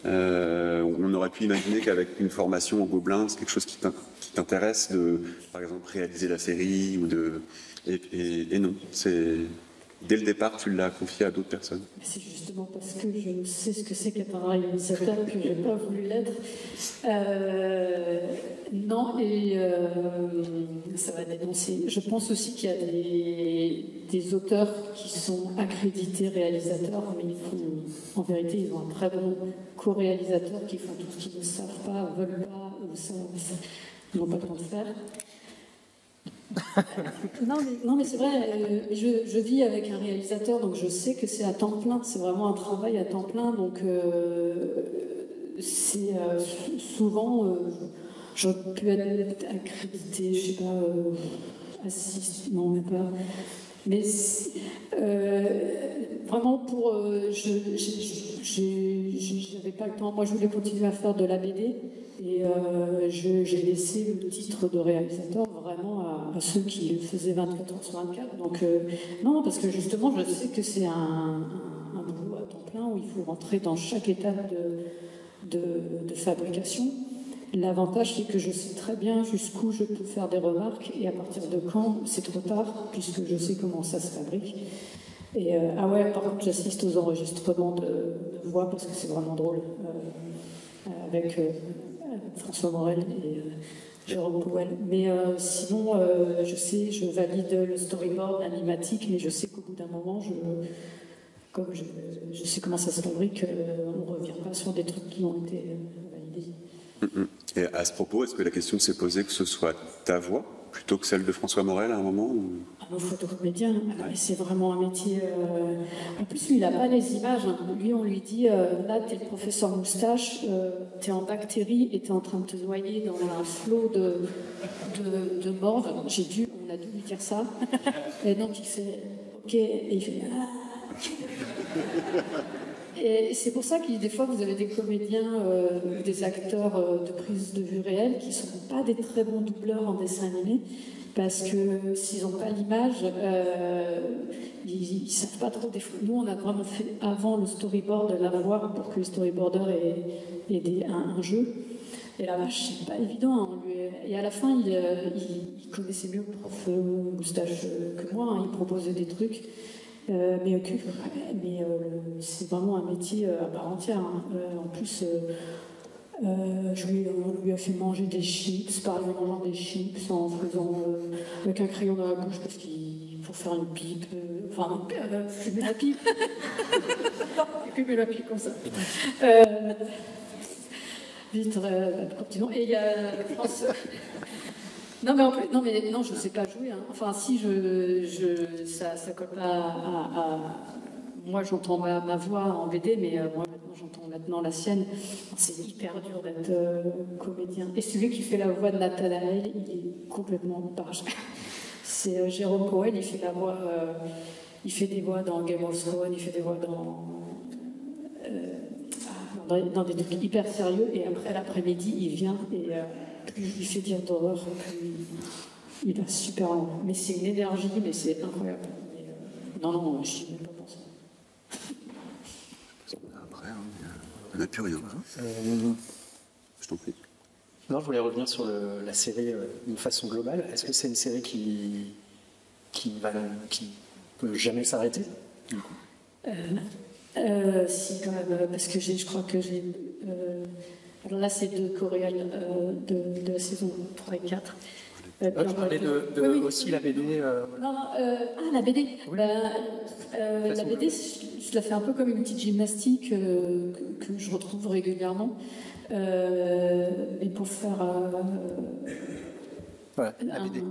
On aurait pu imaginer qu'avec une formation au Gobelin, c'est quelque chose qui t'intéresse de, par exemple, réaliser la série, et non, c'est dès le départ, tu l'as confié à d'autres personnes? C'est justement parce que je sais ce que c'est qu'être un réalisateur que je n'ai pas voulu l'être. Non, et ça va dénoncer. Je pense aussi qu'il y a des auteurs qui sont accrédités réalisateurs, mais en vérité, ils ont un très bon co-réalisateur qui font tout ce qu'ils ne savent pas, veulent pas, ou n'ont pas le temps de faire. Non, mais c'est vrai, je vis avec un réalisateur, donc je sais que c'est à temps plein, c'est vraiment un travail à temps plein, donc c'est souvent, j'aurais pu être accréditée, je sais pas, assistante, non, même pas, mais vraiment pour, j'avais pas le temps, moi je voulais continuer à faire de la BD, et j'ai laissé le titre de réalisateur vraiment à ceux qui le faisaient 24 heures sur 24. Donc, non, parce que justement, je sais que c'est un boulot à temps plein où il faut rentrer dans chaque étape de fabrication. L'avantage, c'est que je sais très bien jusqu'où je peux faire des remarques et à partir de quand c'est trop tard, puisque je sais comment ça se fabrique. Et ah ouais, par contre, j'assiste aux enregistrements de voix parce que c'est vraiment drôle. Avec François Morel et Jérôme Powell. Mais sinon, je valide le storyboard animatique, mais je sais qu'au bout d'un moment, comme je sais comment ça se fabrique, on ne revient pas sur des trucs qui ont été validés. Et à ce propos, est-ce que la question s'est posée que ce soit ta voix plutôt que celle de François Morel à un moment ou... Un photocomédien, c'est vraiment un métier. En plus, lui, il n'a pas les images. Lui, on lui dit là, t'es le professeur moustache, t'es en bactéries et t'es en train de te noyer dans un flot de morve. On a dû lui dire ça. Et donc, il fait OK, et il fait Et c'est pour ça que des fois, vous avez des comédiens ou des acteurs de prise de vue réelle qui ne sont pas des très bons doubleurs en dessin animé, parce que s'ils n'ont pas l'image, ils ne savent pas trop. Nous, on a vraiment fait avant le storyboard la voix pour que le storyboarder ait un jeu. Et la vache, c'est pas évident. Hein. Et à la fin, il connaissait mieux le prof moustache que moi. Hein. Il proposait des trucs. Mais c'est vraiment un métier à part entière. Hein. En plus, on lui a fait manger des chips, par exemple, en mangeant des chips, en faisant avec un crayon dans la bouche parce qu'il faut faire une pipe, fumer la pipe. Fumer la pipe comme ça. Vite, continuons. Et il y a France. Non, je ne sais pas jouer. Hein. Enfin, si, ça colle pas à... Moi, j'entends ma voix en BD, mais moi, j'entends maintenant la sienne. C'est hyper dur d'être comédien. Et celui qui fait la voix de Nathanaël, il est complètement barge. C'est Jérôme Powell, il fait la voix... il fait des voix dans Game of Thrones, il fait des voix dans des trucs hyper sérieux. Et après, l'après-midi, il vient et... plus je lui fais dire d'horreur, plus il a super envie. Mais c'est une énergie, mais c'est incroyable. Non, je n'y ai même pas pensé. Après, on n'a plus rien. Je t'en prie. Non, je voulais revenir sur la série d'une façon globale. Est-ce que c'est une série qui peut jamais s'arrêter du coup Si, quand même, parce que je crois que j'ai... alors là, c'est deux choréales de la saison 3 et 4. Je parlais aussi la BD. La BD. Oui. La BD, je la fais un peu comme une petite gymnastique que je retrouve régulièrement. Et pour faire... Voilà, la BD.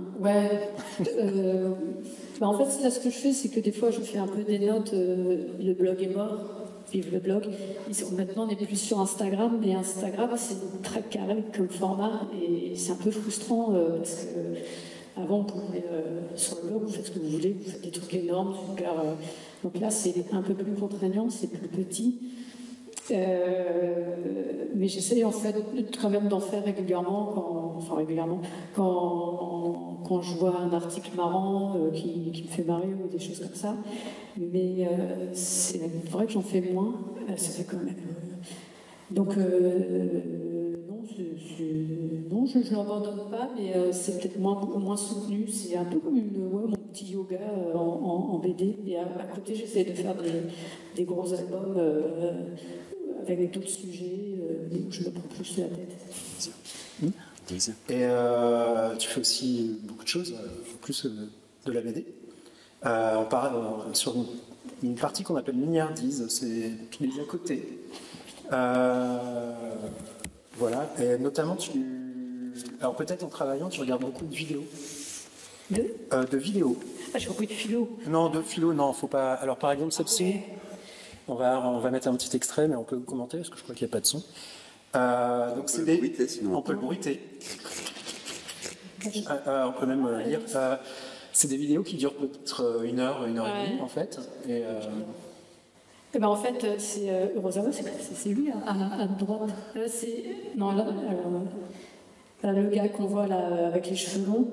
En fait, là, ce que je fais, c'est que des fois, je fais un peu des notes. Le blog est mort. Vive le blog. Maintenant, on n'est plus sur Instagram, mais Instagram, c'est très carré comme format et c'est un peu frustrant parce que avant, vous pouvez, sur le blog, vous faites ce que vous voulez, vous faites des trucs énormes, super. Donc là, c'est un peu plus contraignant, c'est plus petit. Mais j'essaie en fait quand même d'en faire régulièrement, quand je vois un article marrant qui me fait marrer ou des choses comme ça. Mais c'est vrai que j'en fais moins. Ça fait quand même. Donc non, non, je ne l'abandonne pas, mais c'est peut-être moins soutenu. C'est un peu comme mon petit yoga en BD. Et à côté, j'essaie de faire des gros albums avec d'autres sujets où je me prends plus la tête. Et tu fais aussi beaucoup de choses, plus de la BD. On parle sur une partie qu'on appelle Mignardise, c'est les à côté. Voilà, et notamment alors peut-être en travaillant, tu regardes beaucoup de vidéos. De vidéos. Ah, j'ai compris de philo. Non, de philo, non, faut pas. Alors par exemple, celle-ci, on va mettre un petit extrait, mais on peut commenter parce que je crois qu'il n'y a pas de son. Donc c'est on peut le bruiter. On peut même lire. C'est des vidéos qui durent peut-être 1 heure, 1 heure et demie en fait. Eh ben en fait, c'est Urosawa, c'est lui à droite. Le gars qu'on voit là avec les cheveux longs,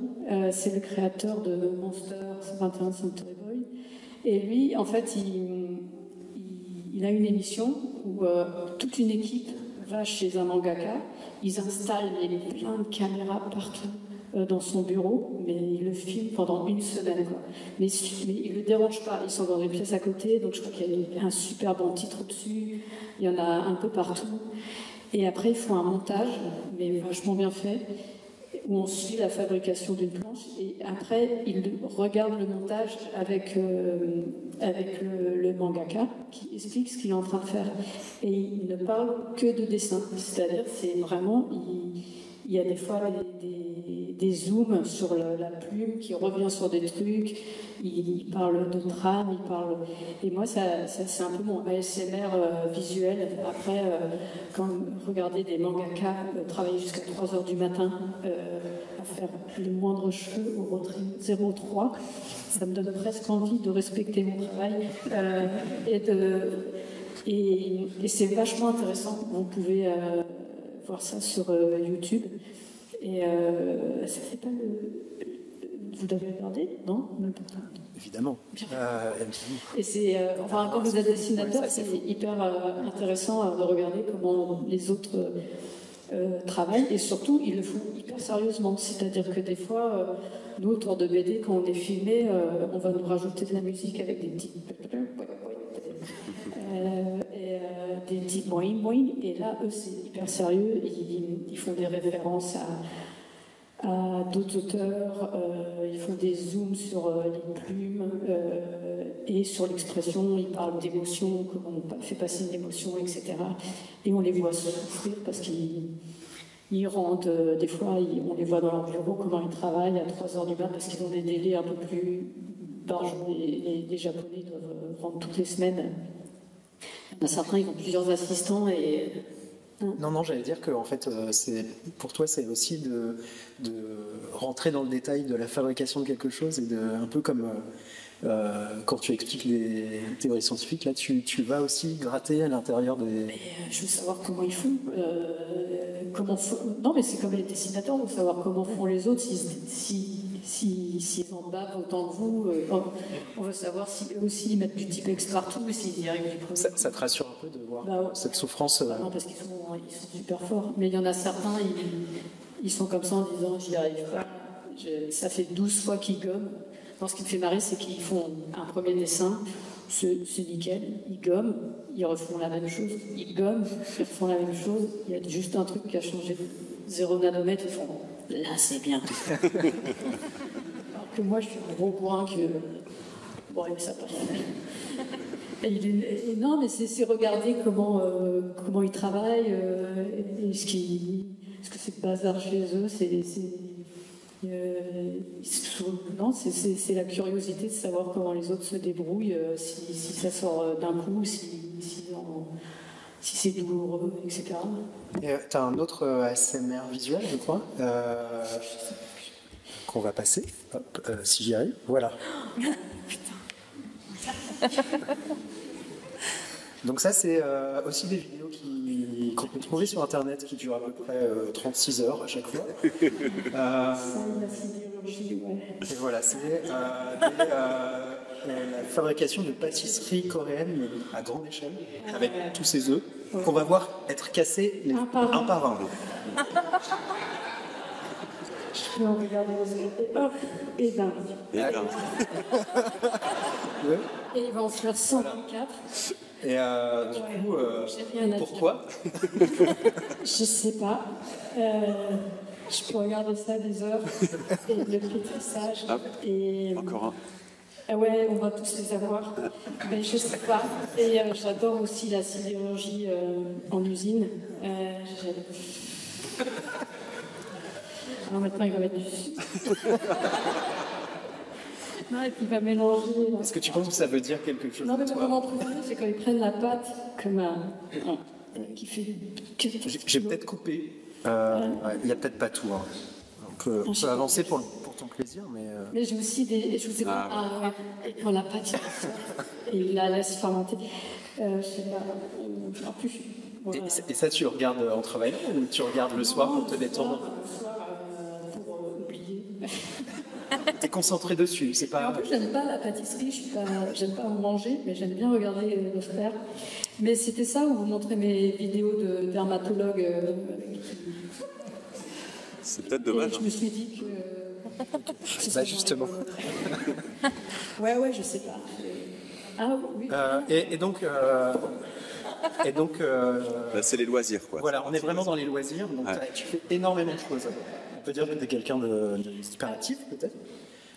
c'est le créateur de Monster 21 Century Boy. Et lui, en fait, il a une émission où toute une équipe va chez un mangaka. Ils installent plein de caméras partout dans son bureau, mais il le filme pendant 1 semaine. Quoi. Mais il ne le dérange pas. Ils sont dans une pièce à côté, donc je crois qu'il y a un super bon titre au-dessus. Il y en a un peu partout. Et après, ils font un montage, mais vachement bien fait, où on suit la fabrication d'une planche. Et après, ils regardent le montage avec le mangaka, qui explique ce qu'il est en train de faire. Et il ne parle que de dessin. C'est-à-dire, c'est vraiment... Il y a des fois des zooms sur la plume qui revient sur des trucs, il parle de trame, il parle... Et moi, ça c'est un peu mon ASMR visuel. Après, quand regardez des mangaka travailler jusqu'à 3h du matin à faire les moindres cheveux au Rotring 03, ça me donne presque envie de respecter mon travail et c'est vachement intéressant. Vous pouvez... voir ça sur YouTube. Et ça fait pas vous l'avez regardé, non? Évidemment. Et c'est, quand vous êtes dessinateur, c'est hyper intéressant de regarder comment les autres travaillent, et surtout, ils le font hyper sérieusement. C'est-à-dire que des fois, nous, autour de BD, quand on est filmé, on va nous rajouter de la musique avec des petits... des petits boing boing, et là eux c'est hyper sérieux, ils font des références à d'autres auteurs, ils font des zooms sur les plumes et sur l'expression, ils parlent d'émotion, comment on fait passer une émotion, etc. Et on les voit souffrir parce qu'ils rentrent, des fois on les voit dans leur bureau, comment ils travaillent à 3h du matin parce qu'ils ont des délais un peu plus barges, les Japonais doivent rentrer toutes les semaines. Certains, ils ont plusieurs assistants et... Non, j'allais dire que en fait, pour toi, c'est aussi de rentrer dans le détail de la fabrication de quelque chose, et un peu comme quand tu expliques les théories scientifiques, là, tu vas aussi gratter à l'intérieur des... je veux savoir comment ils font. Non, mais c'est comme les dessinateurs, on veut savoir comment font les autres, s'ils en bavent autant que vous. On veut savoir si eux aussi ils mettent du Tipex partout, s'ils y arrivent du premier. Ça te rassure un peu de voir cette souffrance. Non, parce qu'ils sont super forts. Mais il y en a certains, ils sont comme ça en disant j'y arrive pas. Ça fait 12 fois qu'ils gomment. Non, ce qui me fait marrer, c'est qu'ils font un premier dessin, c'est nickel, ils gomment, ils refont la même chose, ils gomment, ils refont la même chose. Il y a juste un truc qui a changé, 0 nanomètre, ils font là c'est bien. Alors que moi je suis un gros bourrin que. Bon, ça passe. Non, mais c'est regarder comment ils travaillent, est-ce que c'est bazar chez eux, non, c'est la curiosité de savoir comment les autres se débrouillent, si ça sort d'un coup, si c'est douloureux, etc. Et tu as un autre ASMR visuel, je crois, qu'on va passer, si j'y arrive. Voilà. Donc ça, c'est aussi des vidéos qu'on peut trouver sur Internet, qui durent à peu près 36 heures à chaque fois. Et voilà, c'est la fabrication de pâtisseries coréennes à grande échelle, avec tous ces œufs, qu'on va voir être cassés Un par un. Je peux en regarder les œufs. Et hop, et ben. Et là, Ouais. Et il va en faire 124. Et du coup, J'ai rien à pourquoi Je sais pas. Je peux regarder ça des heures. Et le pétrissage. Hop. Et encore un. ah ouais, on va tous les avoir. Mais je sais pas. Et j'adore aussi la sidérurgie en usine. Alors maintenant, il va mettre du non, et puis il va mélanger. Est-ce que tu penses que ça veut dire quelque chose Non, mais de mon toi moment préféré, c'est quand ils prennent la pâte comme un. Qui fait. J'ai peut-être coupé. Il n'y a peut-être pas tout. Hein. Donc, on peut avancer pour ton plaisir, mais... Mais j'ai aussi des. Je vous ai pas. Quand la pâte, il la laisse fermenter. Je sais pas. En plus. Voilà. Et ça, tu regardes en travaillant ou tu regardes le soir pour te détendre? Le soir, pour oublier. T'es concentré dessus, c'est En pas... plus, j'aime pas la pâtisserie, j'aime pas en manger, mais j'aime bien regarder le faire. Mais c'était ça où vous montrez mes vidéos de dermatologue. C'est peut-être Et dommage. je me suis dit que. Bah justement. Ouais, je sais pas. Ah oui. Et donc... Là, c'est les loisirs, quoi. voilà, on est vraiment dans les loisirs, donc Ouais. tu fais énormément de choses. On peut dire que tu es quelqu'un de hyperactif, peut-être.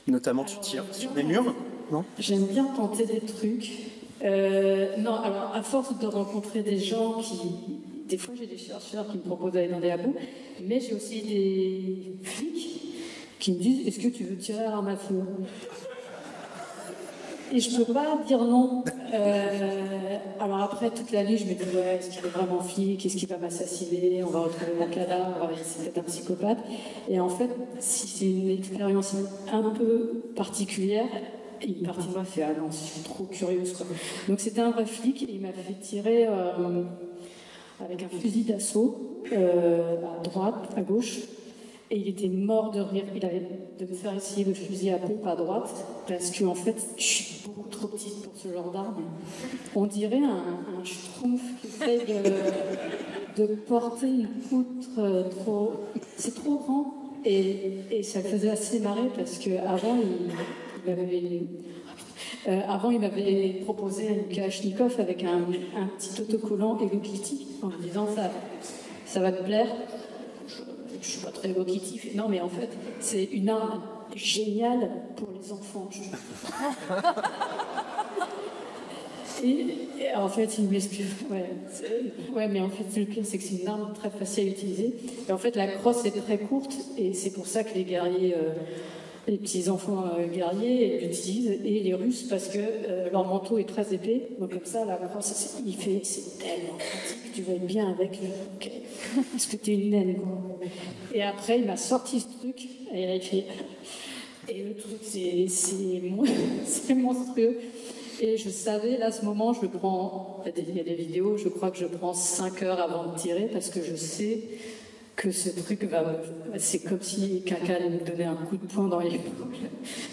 Notamment, tu tires sur des murs, non? J'aime bien tenter des trucs. Non, alors à force de rencontrer des gens qui. Des fois, j'ai des chercheurs qui me proposent d'aller dans des labos, mais j'ai aussi des flics qui me disent est-ce que tu veux tirer à l'arme à feu? Et je peux pas dire non. Alors après, toute la nuit, je me dis ouais, est-ce qu'il est vraiment flic? Est-ce qu'il va m'assassiner? On va retrouver mon cadavre, c'est peut-être un psychopathe. Et en fait, si c'est une expérience un peu particulière, une partie de moi fait ah non, je suis trop curieuse, quoi. Donc c'était un vrai flic et il m'a fait tirer avec un fusil d'assaut à droite, à gauche. Et il était mort de rire. Il avait de me faire essayer le fusil à pompe à droite, parce que en fait, je suis beaucoup trop petite pour ce genre d'arme. On dirait un schtroumpf qui essaie de porter une poutre trop. C'est trop grand. Et ça le faisait assez marrer parce qu'avant, avant, il m'avait proposé un Kalachnikov avec un petit autocollant Hello Kitty en me disant ça va te plaire. Je suis pas très évocatif. Non, mais en fait, c'est une arme géniale pour les enfants. Et en fait, il m'explique. Ouais, mais en fait, le pire, c'est que c'est une arme très facile à utiliser. Et en fait, la crosse est très courte, et c'est pour ça que les guerriers, les petits-enfants guerriers l'utilisent, et les Russes, parce que leur manteau est très épais. Donc, comme ça, la crosse, c'est tellement pratique, tu vas être bien avec. Ok. Parce que t'es une naine, quoi. Et après, il m'a sorti ce truc, et là, il fait. Et le truc, c'est monstrueux. Et je savais, là, à ce moment, je le prends. Il y a des vidéos, je crois que je prends 5 heures avant de tirer, parce que je sais que ce truc va. C'est comme si quelqu'un allait me donner un coup de poing dans l'épaule.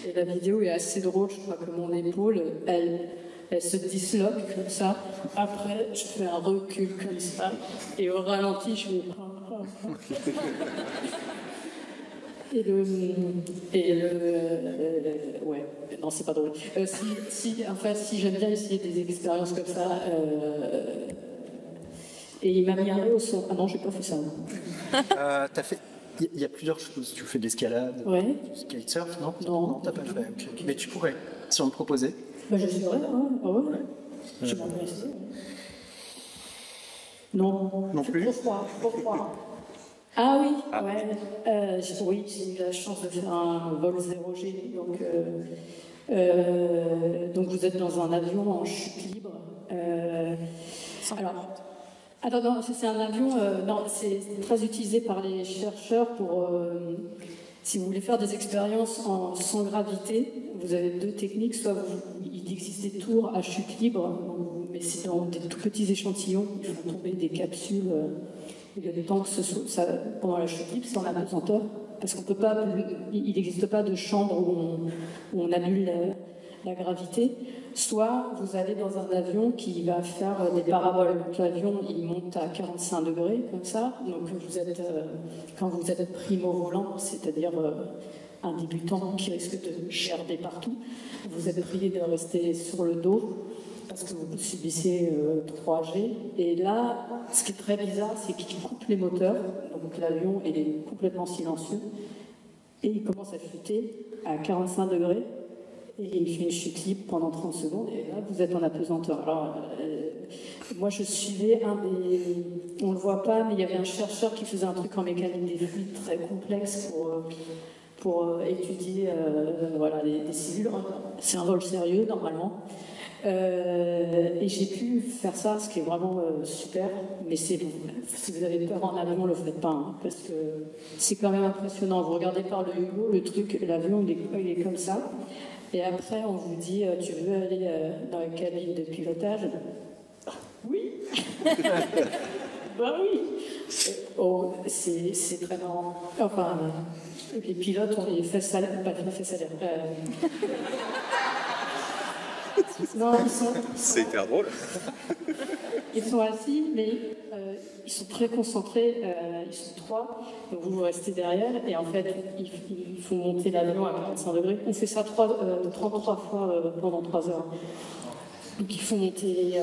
Et la vidéo est assez drôle, je crois que mon épaule, elle se disloque comme ça. Après, je fais un recul comme ça. Et au ralenti, je fais. Ouais, non, c'est pas drôle. Si j'aime bien essayer des expériences comme ça. Et il m'a mis un au son. Ah non, j'ai pas fait ça. T'as fait... Il y a plusieurs choses. Tu fais de l'escalade, Ouais. du kitesurf, non? Non. T'as pas fait. Ok. Mais tu pourrais, si on te proposait. Bah, je suis vrai, ouais. Je m'en vais essayer. Non. Non plus. Trop froid. Ah oui, ouais. Oui, j'ai eu la chance de faire un vol 0G. Donc vous êtes dans un avion en chute libre. Alors, non, c'est un avion. Non, c'est très utilisé par les chercheurs pour. Si vous voulez faire des expériences sans gravité, vous avez 2 techniques. Soit il existe des tours à chute libre, mais c'est dans des tout petits échantillons. Il faut tomber des capsules. Il y a des temps que pendant la chute libre, c'est en apesanteur, parce qu'on peut pas. Il n'existe pas de chambre où on annule la gravité, soit vous allez dans un avion qui va faire des paraboles. Donc l'avion, il monte à 45 degrés, comme ça. Donc quand vous êtes primo-volant, c'est-à-dire un débutant qui risque de gerber partout, vous êtes prié de rester sur le dos parce que vous subissez 3G. Et là, ce qui est très bizarre, c'est qu'il coupe les moteurs. Donc l'avion est complètement silencieux. Et il commence à chuter à 45 degrés. Et il fait une chute libre pendant 30 secondes. Et là, vous êtes en apesanteur. Alors, moi, je suivais on ne le voit pas, mais il y avait un chercheur qui faisait un truc en mécanique des fluides très complexe pour étudier voilà, des cellules. C'est un vol sérieux, normalement. Et j'ai pu faire ça, ce qui est vraiment super. Mais si vous avez peur en avion, ne le faites pas, hein, parce que c'est quand même impressionnant. Vous regardez par le hublot, le truc, l'avion, il est comme ça. Et après, on vous dit, tu veux aller dans la cabine de pilotage? Oui. Ben oui. Oh, c'est très marrant. Enfin, les pilotes ont les fesses à l'air, pas les fesses à l'air. Non, c'est hyper drôle. Ils sont assis, mais ils sont très concentrés. Ils sont 3, donc vous restez derrière. Et en fait, il faut monter l'avion à 45 degrés. On fait ça 33 fois pendant 3 heures. Donc il faut monter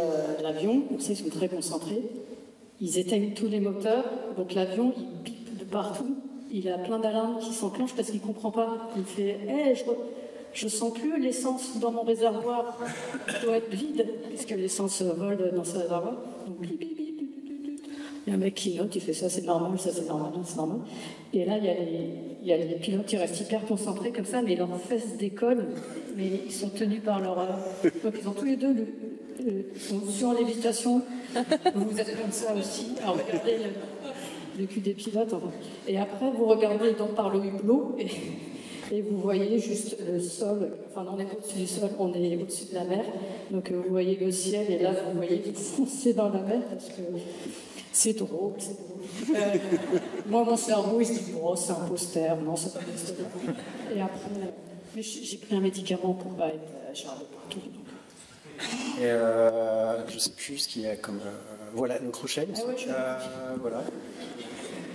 l'avion. Donc ça, ils sont très concentrés. Ils éteignent tous les moteurs. Donc l'avion, il pipe de partout. Il a plein d'alarmes qui s'enclenchent parce qu'il ne comprend pas. Il fait hey, je sens plus l'essence dans mon réservoir. Il doit être vide, puisque l'essence vole dans ce réservoir. Donc, bip, bip, bip, bip, bip. Il y a un mec qui note, il fait ça, c'est normal, ça c'est normal, c'est normal. Et là, il y a les pilotes qui restent hyper concentrés comme ça, mais leurs fesses décollent, mais ils sont tenus par leur... Donc ils ont tous les deux sont sur lévitation. Vous êtes comme ça aussi. Alors regardez le cul des pilotes. Enfin. Et après, vous regardez par le hublot et vous voyez juste le sol, enfin on est au-dessus du sol, on est au-dessus de la mer, donc vous voyez le ciel et là vous voyez foncer dans la mer parce que c'est drôle, c'est drôle. Moi mon cerveau il se dit oh c'est un poster, non c'est pas un poster. Et après, mais j'ai pris un médicament pour pas être chargé partout. Donc. Et je sais plus ce qu'il y a comme voilà le crochet. Ah ouais, voilà.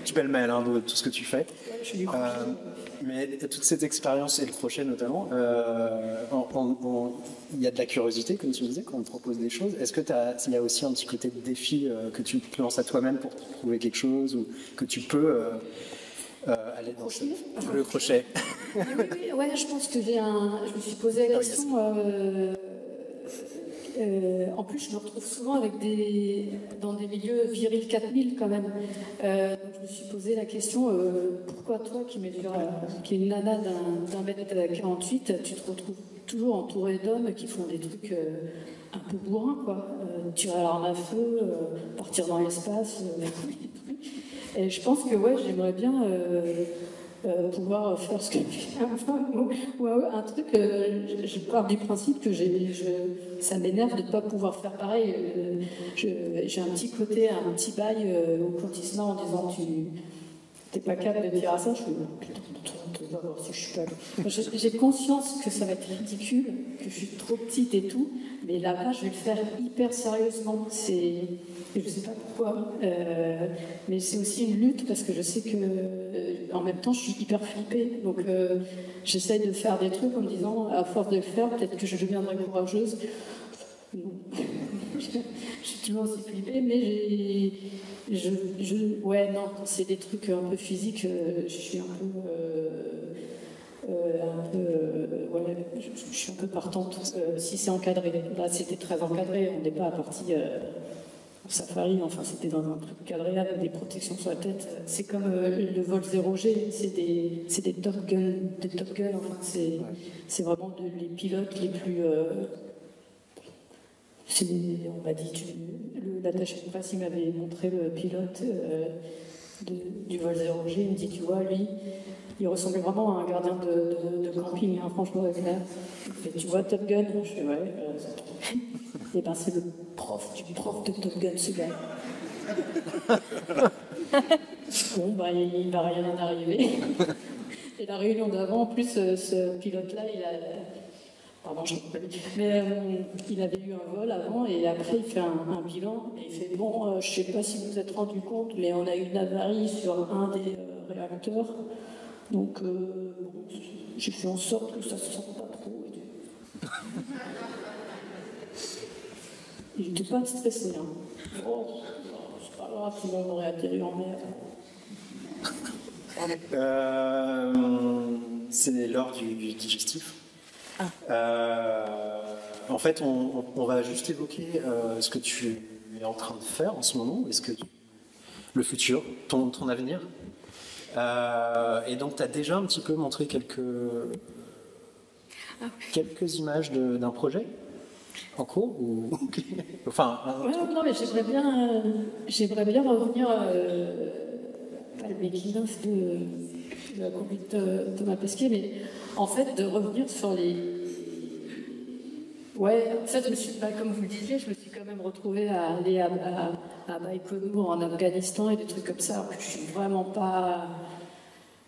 Tu belle mail hein, de tout ce que tu fais. Ouais, je suis du crochet. Mais toute cette expérience et le crochet notamment, il y a de la curiosité, comme tu disais, quand on te propose des choses. Est-ce que il y a aussi un petit côté de défi que tu te lances à toi-même pour trouver quelque chose ou que tu peux aller dans le crochet? Oui, ouais, je pense que je me suis posé la question. En plus, je me retrouve souvent dans des milieux virils 4000 quand même. Donc je me suis posé la question, pourquoi toi qui est une nana d'un mètre 48, tu te retrouves toujours entourée d'hommes qui font des trucs un peu bourrins, quoi. Tirer l'arme à feu, partir dans l'espace. Et je pense que ouais, j'aimerais bien pouvoir faire ce que ou un truc, je pars du principe que ça m'énerve de ne pas pouvoir faire pareil. J'ai un petit côté, un petit bail au continent en disant tu n'es pas capable de dire à ça, je suis putain, tu vas voir si je suis pas. J'ai conscience que ça va être ridicule, que je suis trop petite et tout, mais là-bas je vais le faire hyper sérieusement. Je ne sais pas pourquoi, mais c'est aussi une lutte parce que je sais que en même temps je suis hyper flippée, donc j'essaye de faire des trucs en me disant à force de le faire peut-être que je deviendrai courageuse. Non. Je suis toujours aussi flippée, mais ouais non, quand c'est des trucs un peu physiques, je suis un peu ouais, je suis un peu partante si c'est encadré. Là c'était très encadré, on n'est pas parti safari, enfin c'était dans un truc cadré avec des protections sur la tête. C'est comme le vol 0G, c'est des Top Gun, enfin c'est vraiment les pilotes les plus... on m'a dit, l'attaché de presse, il m'avait montré le pilote du vol 0G, il me dit, tu vois, lui, il ressemblait vraiment à un gardien de camping, hein, franchement, avec l'air. Tu vois Top Gun? Je fais ouais. Et ben c'est le prof de Top Gun, ce gars. Bon, bah, il va rien arriver. Et la réunion d'avant, en plus, ce pilote-là, pardon, je ne pas dit. Mais il avait eu un vol avant et après il fait un bilan et il fait bon, je ne sais pas si vous vous êtes rendu compte, mais on a eu une avarie sur un des réacteurs. Donc bon, j'ai fait en sorte que ça ne se sente pas trop. Il n'était pas stressé. Hein. Oh, c'est pas grave, sinon on aurait atterri en mer. C'est l'heure du digestif. En fait, on va juste évoquer ce que tu es en train de faire en ce moment, le futur, ton avenir. Et donc, tu as déjà un petit peu montré quelques images d'un projet en cours ou... Enfin, non, mais j'aimerais bien revenir à le making-of de la conduite de Thomas Pesquet, mais en fait, de revenir sur les... Ouais, en fait, comme vous le disiez, je me suis quand même retrouvée à aller à Baïkonour en Afghanistan et des trucs comme ça. Je suis vraiment pas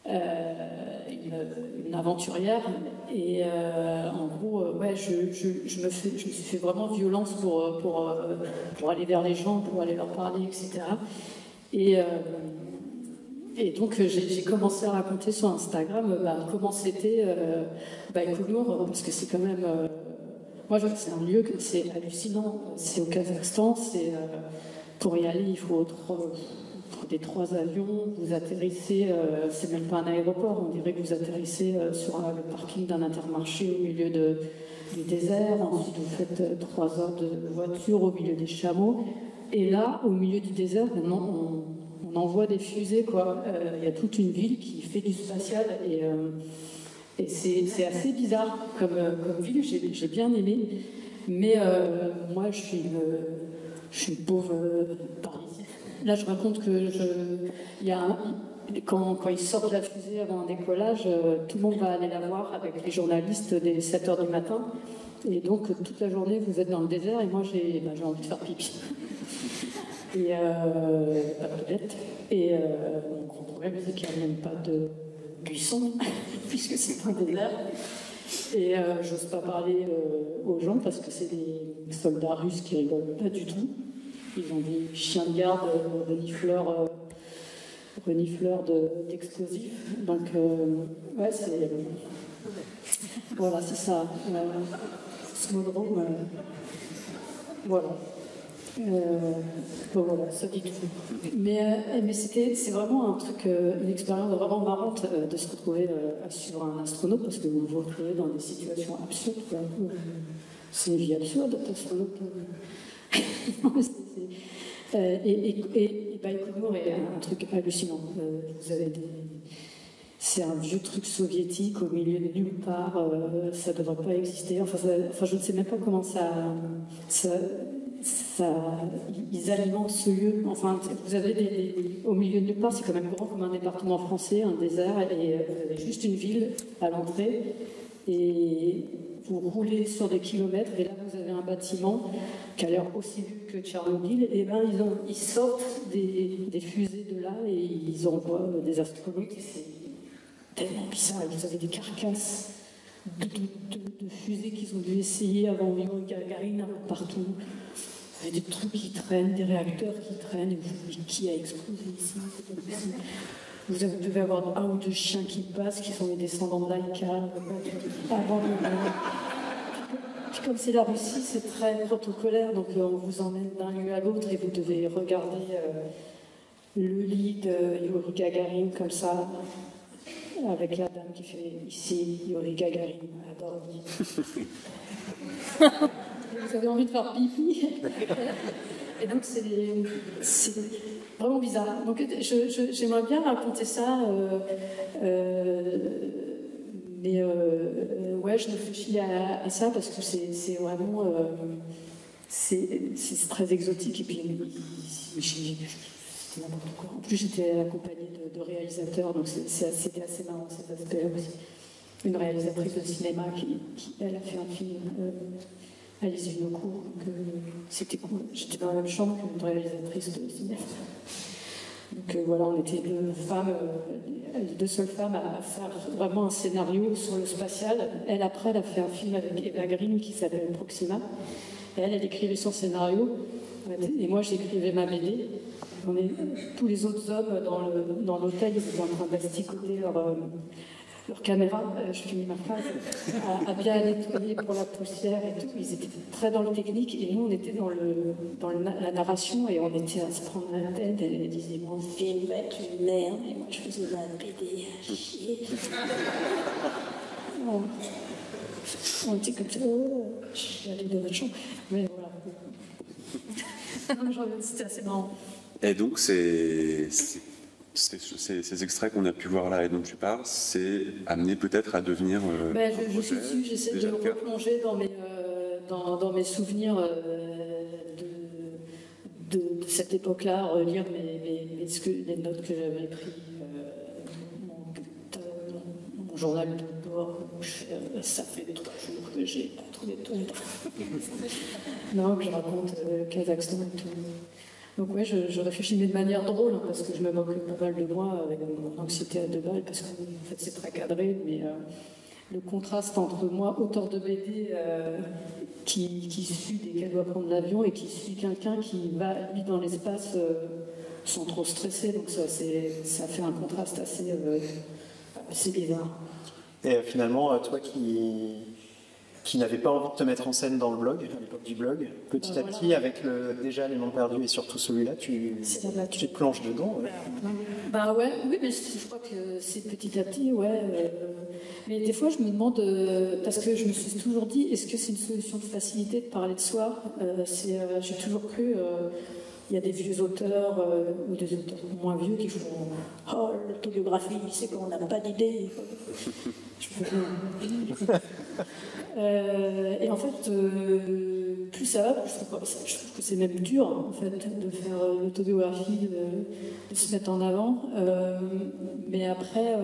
une aventurière. Et en gros, ouais, je me suis fait vraiment violence pour aller vers les gens, pour aller leur parler, etc. Et donc, j'ai commencé à raconter sur Instagram comment c'était Baïkonour, parce que c'est quand même... moi, c'est un lieu que c'est hallucinant. C'est au Kazakhstan. Pour y aller, il faut des 3 avions. Vous atterrissez, c'est même pas un aéroport. On dirait que vous atterrissez sur le parking d'un Intermarché au milieu du désert. Ensuite, vous faites 3 heures de voiture au milieu des chameaux. Et là, au milieu du désert, maintenant, on envoie des fusées, quoi. Il y a toute une ville qui fait du spatial et c'est assez bizarre comme ville, j'ai bien aimé. Mais moi, je suis une pauvre parisienne. Là, je raconte que quand ils sortent la fusée avant un décollage, tout le monde va aller la voir avec les journalistes dès 7h du matin. Et donc, toute la journée, vous êtes dans le désert et moi, j'ai envie de faire pipi. Et pas de toilette. Et mon gros problème, c'est qu'il n'y a même pas de buisson, puisque c'est un désert. Et j'ose pas parler aux gens parce que c'est des soldats russes qui rigolent pas du tout. Ils ont des chiens de garde renifleurs d'explosifs. Donc, ouais, c'est. Voilà, c'est ça. Smodrome. Voilà. Bon, voilà, ça dit tout. Mais c'est vraiment un truc, une expérience vraiment marrante de se retrouver à suivre un astronaute parce que vous vous retrouvez dans des situations absurdes. C'est une vie absurde d'être astronaute. Et Baïkonour est un truc hallucinant. Vous avez c'est un vieux truc soviétique au milieu de nulle part. Ça ne devrait pas exister. Enfin, je ne sais même pas comment ils alimentent ce lieu. Enfin, vous avez au milieu de nulle part, c'est quand même grand comme un département français, un désert, et vous avez juste une ville à l'entrée. Et vous roulez sur des kilomètres, et là vous avez un bâtiment qui a l'air aussi vieux que Tchernobyl. Et ben ils sortent des fusées de là et ils envoient des astronautes. C'est tellement bizarre. Vous avez des carcasses de fusées qu'ils ont dû essayer avant Yuri Gagarin partout. Vous avez des trucs qui traînent, des réacteurs qui traînent, et vous dites qui a explosé ici, c'est pas possible. Vous devez avoir 1 ou 2 chiens qui passent, qui sont les descendants de Laïka. Puis comme c'est la Russie, c'est très protocolaire, donc on vous emmène d'un lieu à l'autre et vous devez regarder le lit de Yuri Gagarin comme ça, avec la dame qui fait ici Yuri Gagarin à Dorny. Vous avez envie de faire pipi. Et donc c'est vraiment bizarre. Donc j'aimerais bien raconter ça, mais ouais, je réfléchis à ça parce que c'est vraiment c'est très exotique et puis c'est n'importe quoi. En plus j'étais accompagnée de réalisateurs, donc c'était assez marrant cet aspect aussi. Une réalisatrice de cinéma qui elle a fait un film. Alice Vinocourt, donc c'était cool. J'étais dans la même chambre qu'une réalisatrice de cinéma. Donc voilà, on était deux femmes, les deux seules femmes à faire vraiment un scénario sur le spatial. Elle, après, elle a fait un film avec Eva Green qui s'appelle Proxima. Et elle écrivait son scénario. Et moi, j'écrivais ma BD. Tous les autres hommes dans l'hôtel, ils étaient en train d'asticoter leur caméra, je finis ma phrase, à bien nettoyer pour la poussière et tout. Ils étaient très dans le technique et nous, on était dans la narration et on était à se prendre la tête. Elle disait, mon film va être une merde. Et moi, je faisais ma BD à chier. On était comme ça, je suis allée dans notre chambre. Mais voilà. Non, c'était assez marrant. Et donc, ces extraits qu'on a pu voir là et dont tu parles, c'est amené peut-être à devenir. Je suis dessus, j'essaie de me replonger dans mes souvenirs de cette époque-là, relire les notes que j'avais prises, mon journal de bord, où je fais ça fait 3 jours que j'ai pas trouvé de tombe. Non, que je raconte Kazakhstan et tout. Donc ouais, je réfléchis mais de manière drôle, hein, parce que je me moque pas mal de moi avec mon anxiété à 2 balles, parce qu'en fait c'est très cadré, mais le contraste entre moi, auteur de BD, qui suit dès qu'elle doit prendre l'avion, et qui suit quelqu'un qui va, lui, dans l'espace sans trop stresser, donc ça fait un contraste assez bizarre. Et finalement, toi qui n'avais pas envie de te mettre en scène dans le blog, à l'époque du blog, petit à petit, avec déjà Les Mondes Perdus et surtout celui-là, tu te plonges dedans. Ouais. Oui, mais je crois que c'est petit à petit, ouais. Mais des fois, je me demande, parce que je me suis toujours dit, est-ce que c'est une solution de facilité de parler de soi? J'ai toujours cru, il y a des vieux auteurs ou des auteurs moins vieux qui font « Oh, l'autobiographie, c'est qu'on n'a pas d'idée. » Et en fait, plus ça va, je trouve que c'est même dur en fait, de faire l'autobiographie, de se mettre en avant. Mais après,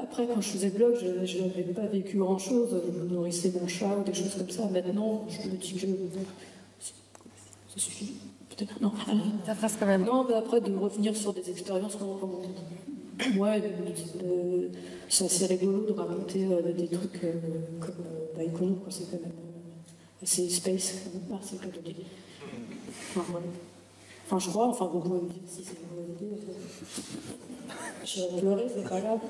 après, quand je faisais blog, je n'avais pas vécu grand-chose. Je nourrissais mon chat ou des choses comme ça. Maintenant, je me dis que ça suffit. Peut-être non. Ça passe quand même. Non, mais après, de revenir sur des expériences ouais, c'est assez rigolo de raconter des trucs comme Baïkono, quoi. C'est quand même assez space. C'est pas de dire. Enfin, je crois, vous pouvez me dire si c'est une mauvaise idée. Je vais pleurer, c'est pas grave.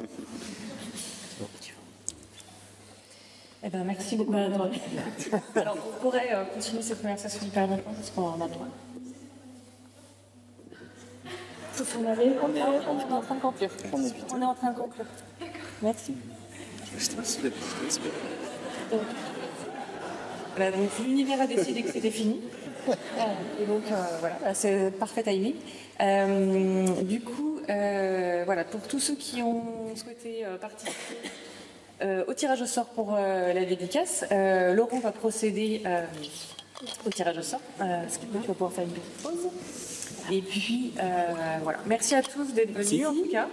Eh ben, merci beaucoup. Alors, on pourrait continuer cette conversation hyper longtemps parce qu'on en a droit. Faut s'en aller. On est en train de conclure. On est en train de conclure. Merci. Voilà, donc l'univers a décidé que c'était fini. Et donc voilà, c'est parfait timing. Du coup, voilà, pour tous ceux qui ont souhaité participer au tirage au sort pour la dédicace, Laurent va procéder au tirage au sort. Ce qui fait que tu vas pouvoir faire une petite pause. Et puis voilà, merci à tous d'être venus en tout cas.